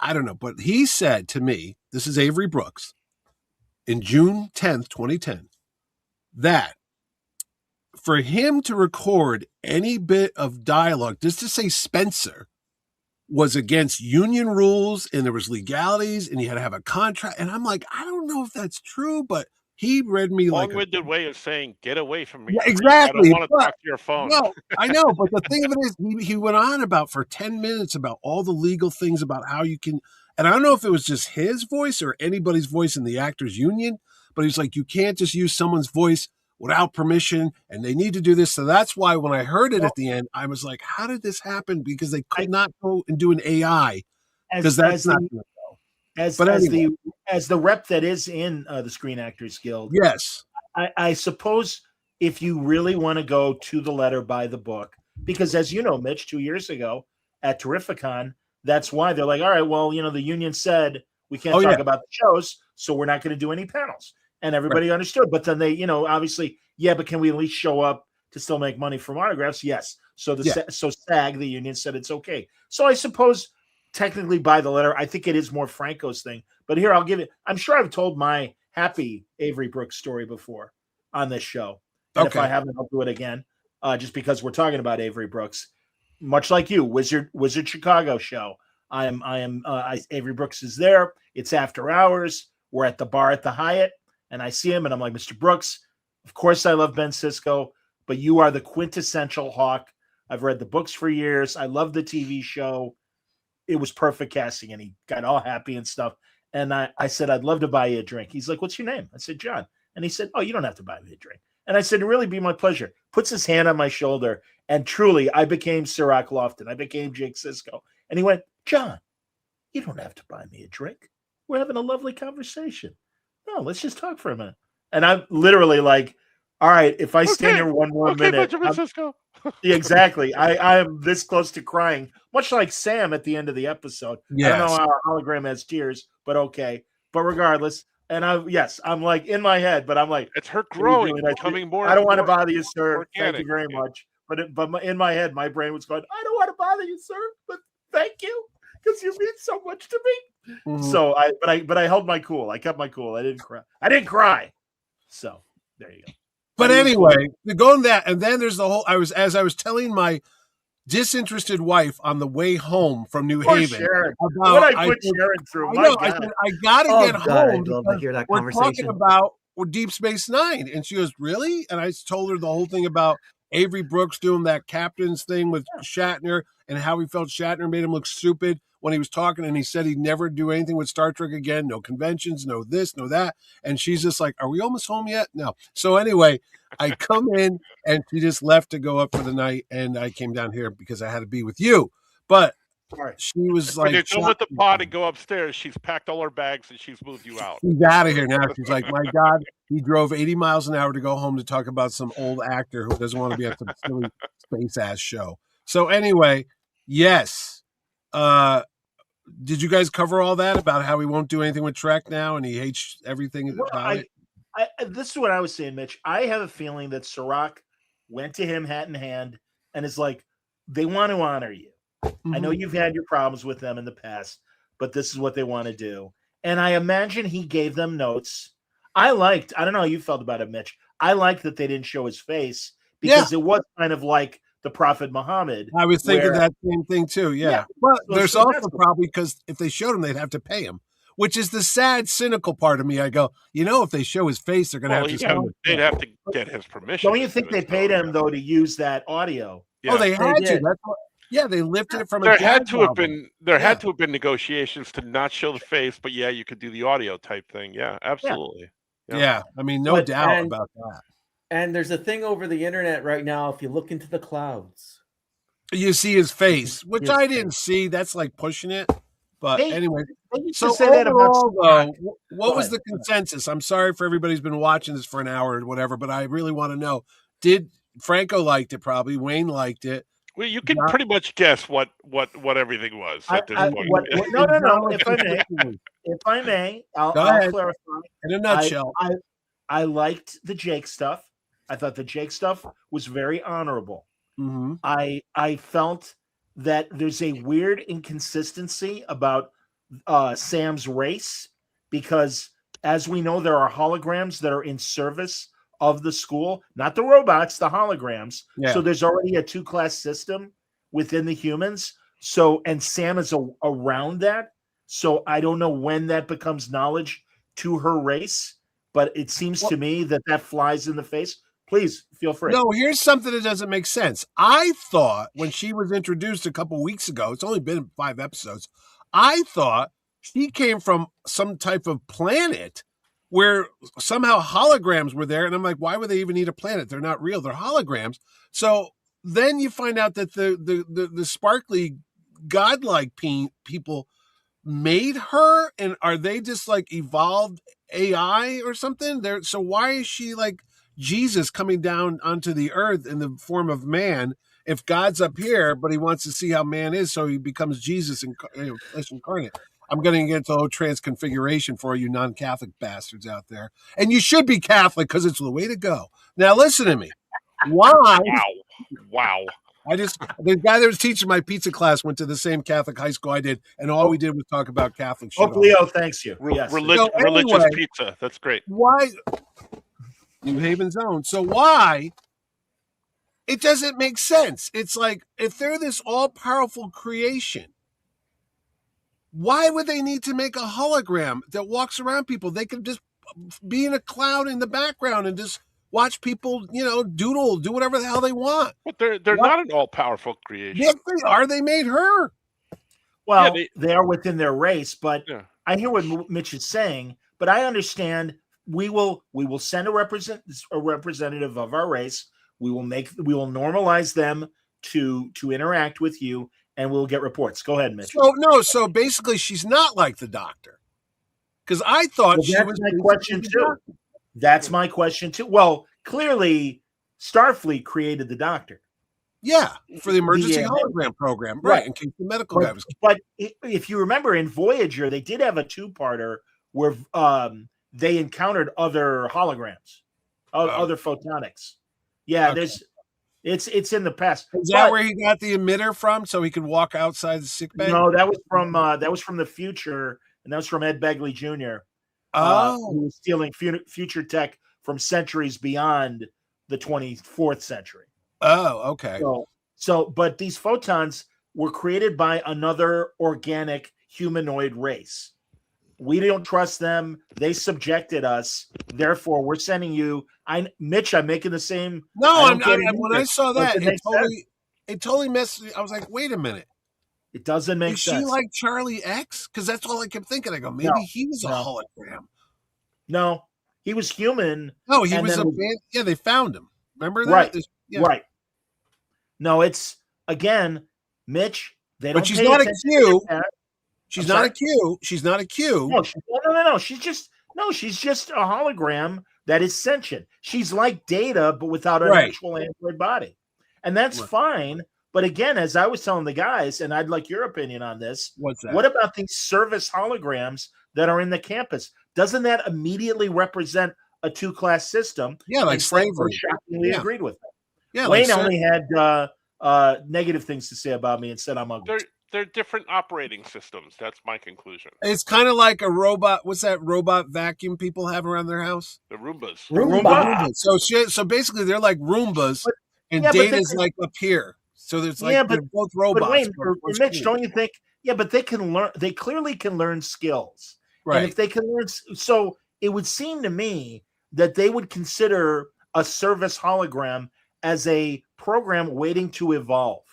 I don't know. But he said to me, this is Avery Brooks, in June 10th, 2010, that for him to record any bit of dialogue, just to say Spencer, was against union rules, and there was legalities, and he had to have a contract. And I'm like, I don't know if that's true, but he read me like long-winded way of saying, get away from me. Yeah, exactly. I don't want to talk to your phone. No, I know, but the thing of it is, he went on about for 10 minutes about all the legal things about how you can, and I don't know if it was just his voice or anybody's voice in the actors union, but he's like, you can't just use someone's voice without permission, and they need to do this. So that's why when I heard it at the end, I was like, how did this happen? Because they could not go and do an AI, because that's not going to go. As the rep that is in the Screen Actors Guild, yes, I suppose if you really want to go to the letter by the book, because as you know, Mitch, 2 years ago at Terrificon, that's why they're like, all right, well, the union said we can't talk about the shows, so we're not going to do any panels. And everybody understood. But then they, obviously, but can we at least show up to still make money from autographs? Yes. So so SAG, the union, said it's okay. So I suppose technically by the letter, I think it is more Franco's thing. But here, I'll give it. I'm sure I've told my happy Avery Brooks story before on this show. And if I haven't, I'll do it again, just because we're talking about Avery Brooks. Much like you, Wizard Chicago show. Avery Brooks is there. It's after hours. We're at the bar at the Hyatt, and I see him, and I'm like, Mr. Brooks, of course I love Ben Sisko, but you are the quintessential Hawk. I've read the books for years. I love the TV show. It was perfect casting, and he got all happy and stuff. And I said, I'd love to buy you a drink. He's like, what's your name? I said, John. And he said, oh, you don't have to buy me a drink. And I said, it'd really be my pleasure. Puts his hand on my shoulder, and truly, I became Cirroc Lofton. I became Jake Sisko. And he went, John, you don't have to buy me a drink. We're having a lovely conversation. No, let's just talk for a minute. And I'm literally like, all right, if I stand here one more minute. Exactly. I am this close to crying, much like Sam at the end of the episode. Yes. I don't know how our hologram has tears, but okay. But regardless, and I'm like in my head, but I'm like, it's her growing, becoming more. I don't want to bother you, sir. Organic. Thank you very much. But in my head, my brain was going, I don't want to bother you, sir, but thank you, because you mean so much to me. Mm-hmm. So I held my cool. I kept my cool. I didn't cry. So there you go. But anyway, going that, and then there's the whole. I was telling my disinterested wife on the way home from New Haven. Sharon. What I put Sharon through. I said, I gotta get home. I'd love to hear that we're conversation. Talking about Deep Space Nine, and she goes, "Really?" And I told her the whole thing about Avery Brooks doing that captain's thing with Shatner, and how he felt Shatner made him look stupid when he was talking, and he said he'd never do anything with Star Trek again, no conventions, no this, no that. And she's just like, are we almost home yet? No. So anyway, I come in, and she just left to go up for the night, and I came down here because I had to be with you. But she was like, when you go with the pod and go upstairs, she's packed all her bags and she's moved you out. She's out of here now. She's like, my God, he drove 80 miles an hour to go home to talk about some old actor who doesn't want to be at some silly space-ass show. So anyway, yes. Did you guys cover all that about how he won't do anything with Trek now and he hates everything about it? This is what I was saying, Mitch. I have a feeling that Cirroc went to him hat in hand and is like, they want to honor you. Mm-hmm. I know you've had your problems with them in the past, but this is what they want to do. and I imagine he gave them notes. I don't know how you felt about it, Mitch. I liked that they didn't show his face because it was kind of like the Prophet Muhammad. I was thinking that same thing too. Yeah. But there's so also probably because if they showed him, they'd have to pay him, which is the sad, cynical part of me. I go, if they show his face, they're going to have to. They'd have to get his permission. Don't you think they paid him though to use that audio? Yeah. Oh, they had to. That's what, they lifted it from. There had to have been negotiations to not show the face, but you could do the audio type thing. Yeah, absolutely. Yeah, I mean, no doubt about that. And there's a thing over the internet right now. If you look into the clouds, you see his face, which I didn't see. That's like pushing it. But anyway, so say that about what was the consensus? I'm sorry for everybody who's been watching this for an hour or whatever, but I really want to know. Did Franco liked it? Probably Wayne liked it. Well, you can pretty much guess what everything was at this point. No. If I may, I'll clarify. In a nutshell, I liked the Jake stuff. I thought the Jake stuff was very honorable. Mm-hmm. I felt that there's a weird inconsistency about Sam's race because, as we know, there are holograms that are in service of the school, not the robots, the holograms. Yeah. So there's already a 2-class system within the humans. So, and Sam is around that. So I don't know when that becomes knowledge to her race, but it seems to me that flies in the face. Please feel free. No, here's something that doesn't make sense. I thought when she was introduced a couple weeks ago, it's only been 5 episodes, I thought she came from some type of planet where somehow holograms were there. And I'm like, why would they even need a planet? They're not real. They're holograms. So then you find out that the sparkly godlike people made her, and are they just like evolved AI or something? So why is she like Jesus coming down onto the earth in the form of man? If God's up here, but he wants to see how man is, so he becomes Jesus flesh incarnate. I'm going to get into the whole transconfiguration for you non-Catholic bastards out there. And you should be Catholic because it's the way to go. Now, listen to me. Why? Wow. The guy that was teaching my pizza class went to the same Catholic high school I did, and all we did was talk about Catholic shit. Leo, thanks you. Yes. Religious pizza. That's great. Why? New Haven's own. So why? It doesn't make sense. It's like, if they're this all-powerful creation, why would they need to make a hologram that walks around people? They could just be in a cloud in the background and just watch people, doodle, do whatever the hell they want. But they're not an all-powerful creation. Yes, they are. They made her. Well, they are within their race, but I hear what Mitch is saying, but I understand we will send a representative of our race. We will normalize them to interact with you, and we'll get reports. Go ahead, Mitch. So basically she's not like the Doctor. Because I thought she was my question too. That's my question too. Well, clearly Starfleet created the Doctor. Yeah, for the emergency hologram program, right? In case the medical guy was. But if you remember in Voyager, they did have a 2-parter where they encountered other holograms, other photonics. Yeah, it's in the past. Is that where he got the emitter from, so he could walk outside the sick bay? No, that was from the future, and that was from Ed Begley Jr. Who was stealing future tech from centuries beyond the 24th century. Oh, okay. But these photons were created by another organic humanoid race. We don't trust them. They subjected us. Therefore, we're sending you. Mitch, I'm making the same. No, when I saw that, it totally messed. I was like, wait a minute. It doesn't make sense. Is she like Charlie X? Because that's all I kept thinking. I go, maybe he was a hologram. No, he was human. No, he was they found him. Remember that? Right. No, it's again, Mitch. They don't. But she's not a Q. She's not a Q. She's not a Q. No. She's just a hologram that is sentient. She's like Data, but without an actual android body, and that's fine. But again, as I was telling the guys, and I'd like your opinion on this. What's that? What about these service holograms that are in the campus? Doesn't that immediately represent a 2-class system? Yeah, like slavery. Shockingly agreed with them. Yeah, Wayne only had negative things to say about me and said I'm ugly. they're different operating systems. That's my conclusion. It's kind of like a robot. What's that robot vacuum people have around their house? The Roombas. Roomba. So basically, they're like Roombas, But- and yeah, but they Data's can- like up here. So there's like Yeah, they're both robots. But Wayne, but or it's Mitch, cool. don't you think? Yeah, but they can learn. They clearly can learn skills, Right. and if they can learn, so it would seem to me that they would consider a service hologram as a program waiting to evolve.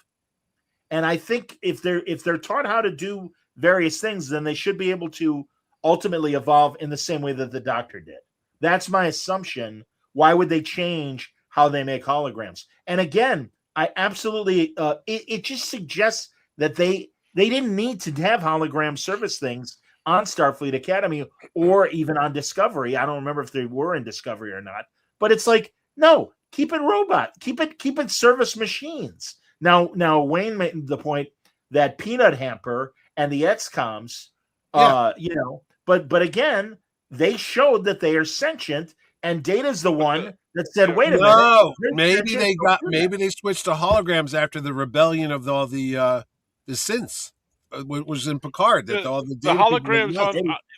And I think if they're taught how to do various things, then they should be able to ultimately evolve in the same way that the Doctor did. That's my assumption. Why would they change how they make holograms? And again, I absolutely it just suggests that they didn't need to have hologram service things on Starfleet Academy or even on Discovery. I don't remember if they were in Discovery or not, but it's like, no, keep it robot, keep it service machines. Now Wayne made the point that Peanut Hamper and the XComs, but again, they showed that they are sentient, and Data's the one that said, "Wait a minute." Maybe they switched to holograms after the rebellion of all the synths, was in Picard. That all the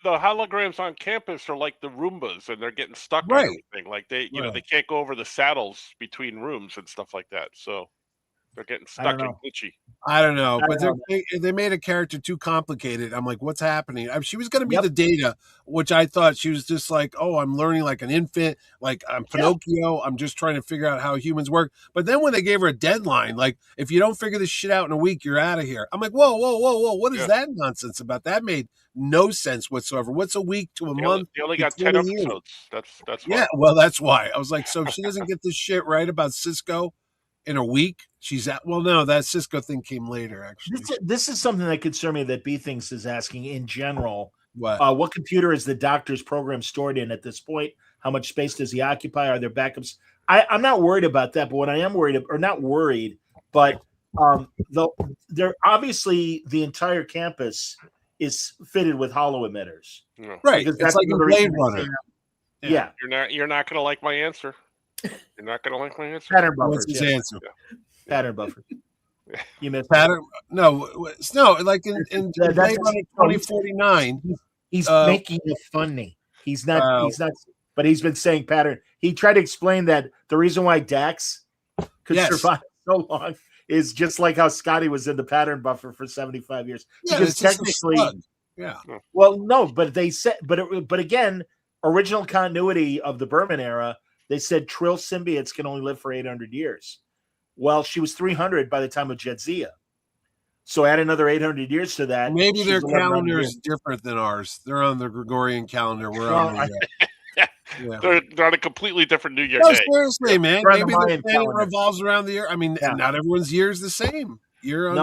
holograms on campus are like the Roombas, and they're getting stuck on everything. Like they can't go over the saddles between rooms and stuff like that. So they're getting stuck and glitchy. I don't know, but they made a character too complicated. I'm like, what's happening? She was going to be the Data, which I thought she was just like, oh, I'm learning like an infant, like I'm Pinocchio. I'm just trying to figure out how humans work. But then when they gave her a deadline, like if you don't figure this shit out in a week, you're out of here. I'm like, whoa, what is that nonsense about? That made no sense whatsoever. What's a week to a month? They only got 10 episodes. That's why. Yeah, well, that's why. I was like, so if she doesn't get this shit right about Cisco in a week, she's at. Well, no, that Cisco thing came later. Actually, this is something that concerned me that B Things is asking in general. What computer is the Doctor's program stored in at this point? How much space does he occupy? Are there backups? I'm not worried about that, but what I am worried, or not worried, but they're obviously the entire campus is fitted with holo emitters, right? Because that's like a Blade Runner. Yeah, you're not going to like my answer. You're not going to like my answer. Pattern buffers. What's his answer? Yeah. Pattern buffer. You missed pattern. No. Like in Blade Runner 2049, he's making it funny. He's not. But he's been saying pattern. He tried to explain that the reason why Dax could survive so long is just like how Scotty was in the pattern buffer for 75 years. Yeah, because technically, Well, no, but they said, but again, original continuity of the Berman era. They said Trill symbiotes can only live for 800 years. Well, she was 300 by the time of Jadzia. So add another 800 years to that. Maybe their calendar is different than ours. They're on the Gregorian calendar. We're on the they're on a completely different New Year day. Seriously, man. Maybe the planet revolves around the year. I mean, not everyone's year is the same. You're on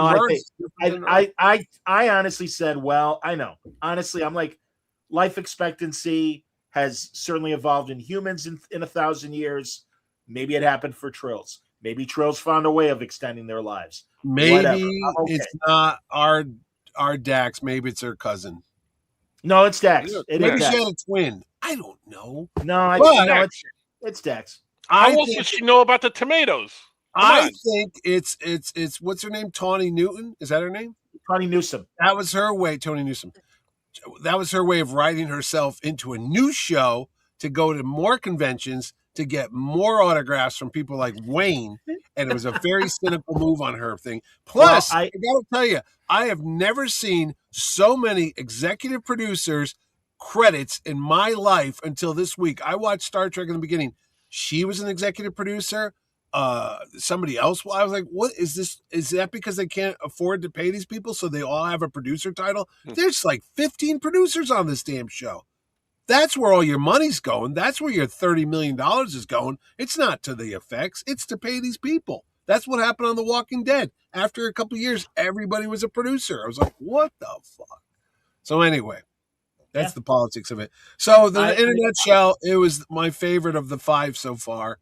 I honestly said, well, I know. Honestly, I'm like, life expectancy has certainly evolved in humans in 1,000 years. Maybe it happened for Trills. Maybe Trills found a way of extending their lives. Maybe it's not our Dax. Maybe it's her cousin. No, it's Dax. Maybe she had a twin. I don't know. No, it's Dax. How else does she know about the tomatoes? I think it's what's her name? Tawny Newton. Is that her name? Tawny Newsom. That was her way. Tony Newsom. That was her way of writing herself into a new show to go to more conventions to get more autographs from people like Wayne. And it was a very cynical move on her thing. Plus, I got to tell you, I have never seen so many executive producers credits in my life until this week. I watched Star Trek in the beginning. She was an executive producer. Somebody else. I was like, what is this? Is that because they can't afford to pay these people? So they all have a producer title? There's like 15 producers on this damn show. That's where all your money's going. That's where your $30 million is going. It's not to the effects. It's to pay these people. That's what happened on The Walking Dead. After a couple of years, everybody was a producer. I was like, what the fuck? So anyway, that's the politics of it. So in a nutshell, it was my favorite of the 5 so far.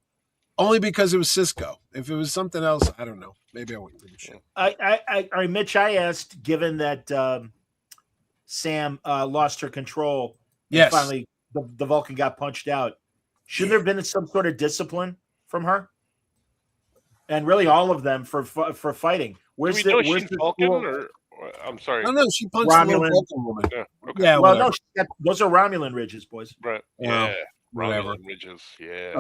Only because it was Cisco. If it was something else, I don't know. Maybe I wouldn't give a shit. Mitch, I asked, given that Sam lost her control, yes, finally the Vulcan got punched out. Should there have been some sort of discipline from her? And really, all of them for fighting. Where's she's Vulcan, I'm sorry. Oh no, she punched the little Romulan. Vulcan woman. Yeah. Okay. Yeah, Well, whatever. no, those are Romulan ridges, boys. Right. Oh, Yeah. whatever. Romulan ridges. Yeah.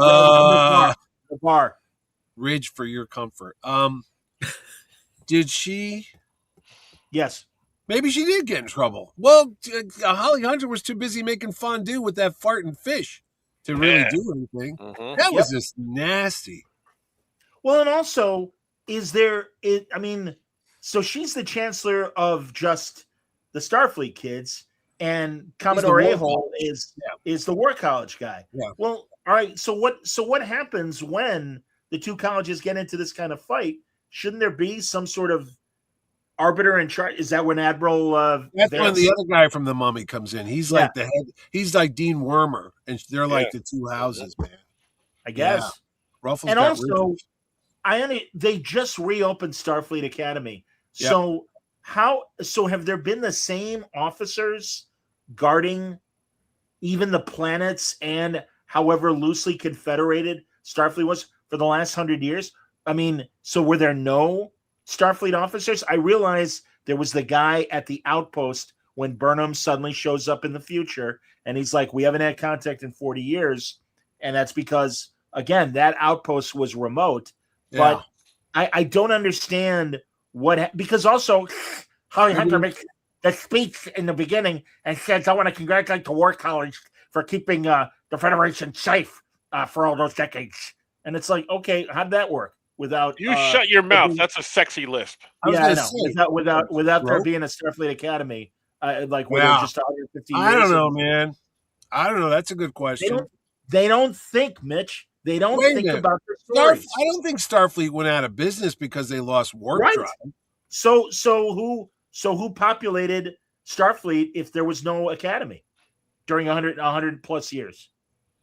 The bar. Ridge for your comfort. Did she? Yes. Maybe she did get in trouble. Well, Holly Hunter was too busy making fondue with that farting fish to really do anything. Mhm. That was just nasty. Well, and also, I mean, so she's the chancellor of just the Starfleet kids, and Commodore war A-hole is the War College guy. Yeah. Well, all right. So what happens when the two colleges get into this kind of fight? Shouldn't there be some sort of arbiter in charge? Is that when Admiral That's Vance? when the other guy from the Mummy comes in. He's like the head. He's like Dean Wormer, and they're like the two houses, man. I guess. Yeah. Ruffles And got also, ridges. they just reopened Starfleet Academy. Yep. So have there been the same officers guarding even the planets and however loosely confederated Starfleet was for the last 100 years? I mean, so were there no Starfleet officers? I realize there was the guy at the outpost when Burnham suddenly shows up in the future, and he's like, we haven't had contact in 40 years. And that's because, again, that outpost was remote. Yeah. But I don't understand because also Holly Hunter makes the speech in the beginning and says, I want to congratulate the War College for keeping the Federation safe for all those decades. And it's like, okay, how'd that work? Without you shut your mouth. That's a sexy lisp. Yeah, I know. Without there being a Starfleet Academy, like where they're just 150 years. I don't know, man. I don't know. That's a good question. They don't think, Mitch. They don't think about their stories. I don't think Starfleet went out of business because they lost warp drive. So who populated Starfleet if there was no academy during 100 plus years?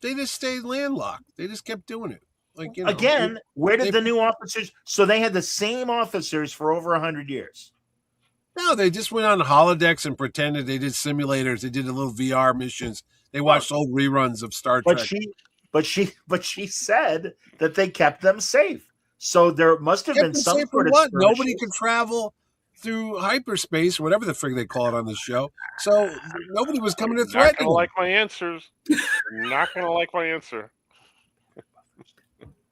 They just stayed landlocked. They just kept doing it. Like, you know, again, where did the new officers? So they had the same officers for over 100 years. No, they just went on holodecks and pretended they did simulators. They did a little VR missions. They watched old reruns of Star Trek. But she said that they kept them safe. So there must have been some sort of what? Nobody could travel through hyperspace, whatever the frig they call it on the show. So nobody was coming to threaten them. Not gonna like my answers. Not gonna like my answer.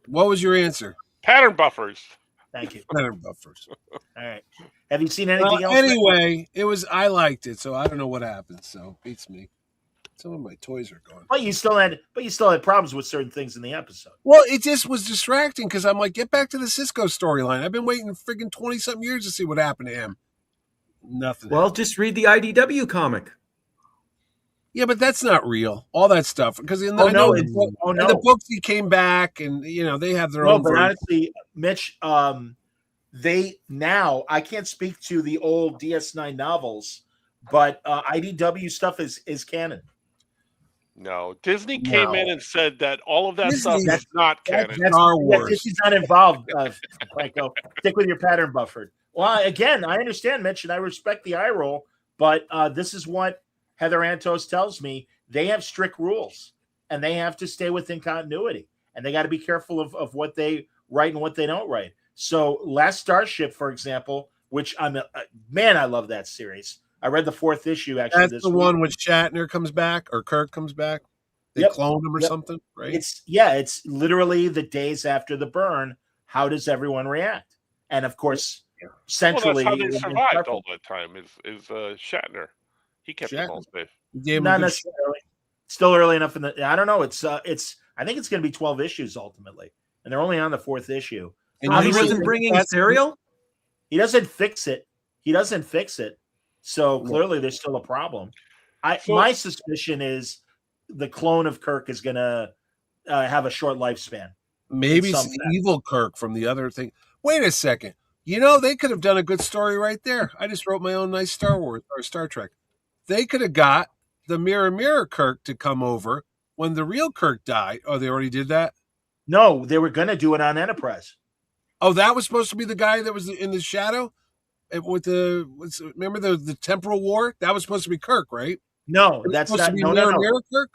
What was your answer? Pattern buffers. Thank you. Pattern buffers. All right. Have you seen anything else? Anyway, I liked it, so I don't know what happened. So beats me. Some of my toys are gone. But you still had problems with certain things in the episode. Well, it just was distracting because I'm like, get back to the Cisco storyline. I've been waiting friggin' 20-something years to see what happened to him. Nothing. Well, just read the IDW comic. Yeah, but that's not real. All that stuff because in the in the books he came back, and they have their own. But honestly, Mitch, they now I can't speak to the old DS9 novels, but IDW stuff is canon. No, Disney came in and said that all of that stuff is not canon. Star Wars. Disney's not involved. Franco, stick with your pattern buffer. Well, again, I understand, Mitch, and I respect the eye roll, but this is what Heather Antos tells me. They have strict rules, and they have to stay within continuity, and they got to be careful of what they write and what they don't write. So, Last Starship, for example, which I love that series. I read the 4th issue actually. That's the one with Shatner comes back or Kirk comes back. They cloned him or something, right? It's literally the days after the burn. How does everyone react? And of course, centrally, that's how they survived all the time. Is Shatner? He kept them all safe. Not necessarily. Still early enough in the. I don't know. It's. I think it's going to be 12 issues ultimately, and they're only on the 4th issue. And he wasn't bringing cereal. He doesn't fix it. So clearly, there's still a problem. My suspicion is the clone of Kirk is going to have a short lifespan. Maybe it's evil Kirk from the other thing. Wait a second. They could have done a good story right there. I just wrote my own nice Star Wars or Star Trek. They could have got the Mirror Kirk to come over when the real Kirk died. Oh, they already did that? No, they were going to do it on Enterprise. Oh, that was supposed to be the guy that was in the shadow? Remember the temporal war? That was supposed to be Kirk, right? No, that's not. No. Mirror Kirk?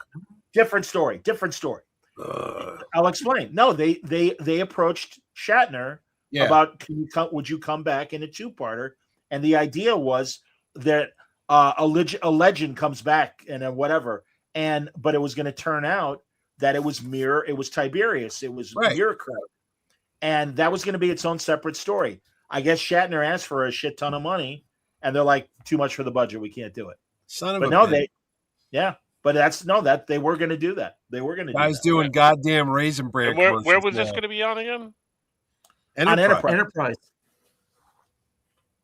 Different story. I'll explain. No, they approached Shatner about would you come back in a 2-parter, and the idea was that a legend comes back and whatever, but it was going to turn out that it was Tiberius, it was Mirror Crowd, and that was going to be its own separate story. I guess Shatner asked for a shit ton of money, and they're like, too much for the budget, we can't do it. But they were going to do that. They were going to guys doing goddamn Raisin Bran. And where was this going to be on again? Enterprise.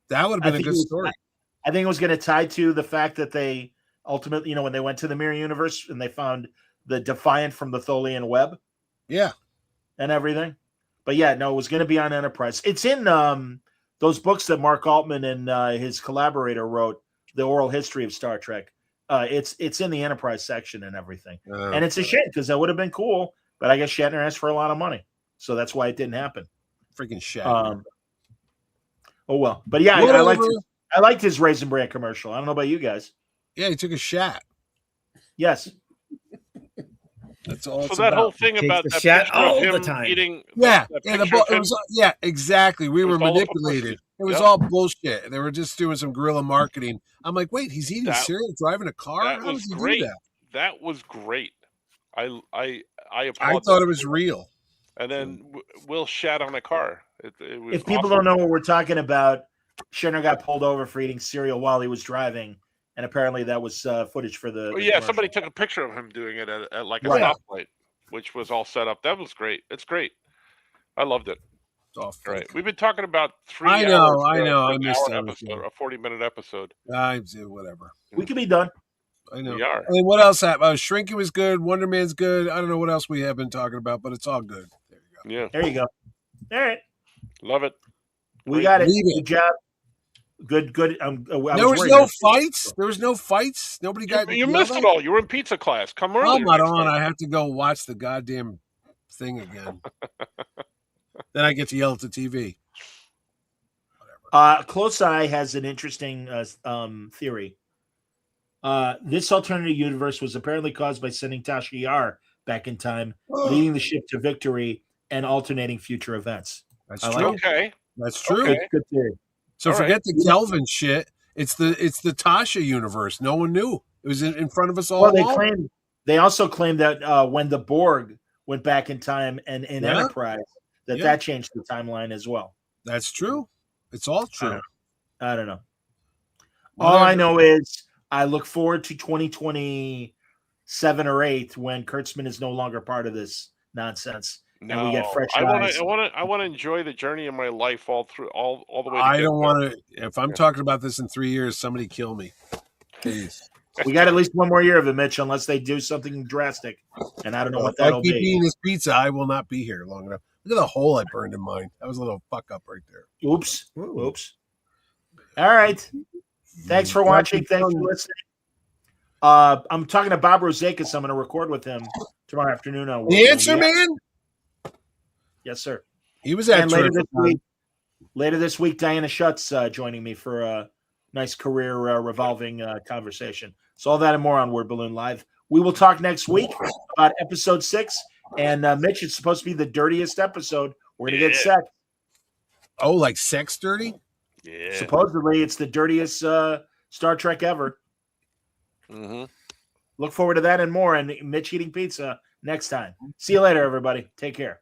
That would have been a good story. I think it was going to tie to the fact that they ultimately, when they went to the Mirror Universe and they found the Defiant from the Tholian web. Yeah. And everything. But yeah, no, it was going to be on Enterprise. It's in those books that Mark Altman and his collaborator wrote, The Oral History of Star Trek. It's in the Enterprise section and everything. And it's a shame because that would have been cool, but I guess Shatner asked for a lot of money. So that's why it didn't happen. Freaking Shatner. Oh well. But yeah, I liked his Raisin Bran commercial. I don't know about you guys. Yeah, he took a shot. Yes. That's all. So that whole thing about that shot all of the him time. eating, exactly. We were manipulated. It was Yep. all bullshit. They were just doing some guerrilla marketing. I'm like, wait, he's eating cereal, driving a car. That How was does he great. do that? That was great. I thought it was real. And then Will shat on a car. It was if people don't know what we're talking about, Shatner got pulled over for eating cereal while he was driving, and apparently that was footage for the. Somebody took a picture of him doing it at like a stoplight, which was all set up. That was great. It's great. I loved it. Right. We've been talking about 3 hours. I know. I missed an episode, a 40-minute episode. I do whatever. We can be done. I know. We are. I mean, what else happened? Shrinking was good. Wonder Man's good. I don't know what else we have been talking about, but it's all good. There you go. Yeah. There you go. All right. Love it. We got it. Good job. Good. There was no fights. There was no fights. Nobody got. You missed it all. You were in pizza class. Come early. I'm not on. I have to go watch the goddamn thing again. Then I get to yell at the TV. Close Eye has an interesting theory. This alternative universe was apparently caused by sending Tasha Yar back in time, leading the ship to victory and alternating future events. That's true. Okay. That's true. Okay. Good theory. So forget the Kelvin shit. It's the Tasha universe. No one knew. It was in front of us all. Well, they also claimed that when the Borg went back in time and in Enterprise, that changed the timeline as well. That's true. It's all true. I don't know. All I know is I look forward to 2027 or 8 when Kurtzman is no longer part of this nonsense. No, and we get fresh I eyes. want to enjoy the journey of my life all the way. I don't want to. If I'm talking about this in 3 years, somebody kill me, please. We got at least one more year of it, Mitch, unless they do something drastic. And I don't know what that'll be. If I keep eating this pizza, I will not be here long enough. Look at the hole I burned in mine. That was a little fuck up right there. Oops. All right. Thanks for watching. Thanks for listening. I'm talking to Bob Rozakis. I'm going to record with him tomorrow afternoon. The Answer Man? Yes, sir. He was at later this week, Diana Schutz joining me for a nice career revolving conversation. So all that and more on Word Balloon Live. We will talk next week about episode 6. And Mitch, it's supposed to be the dirtiest episode. We're going to get sex. Oh, like sex dirty? Yeah. Supposedly, it's the dirtiest Star Trek ever. Mm-hmm. Look forward to that and more. And Mitch eating pizza next time. See you later, everybody. Take care.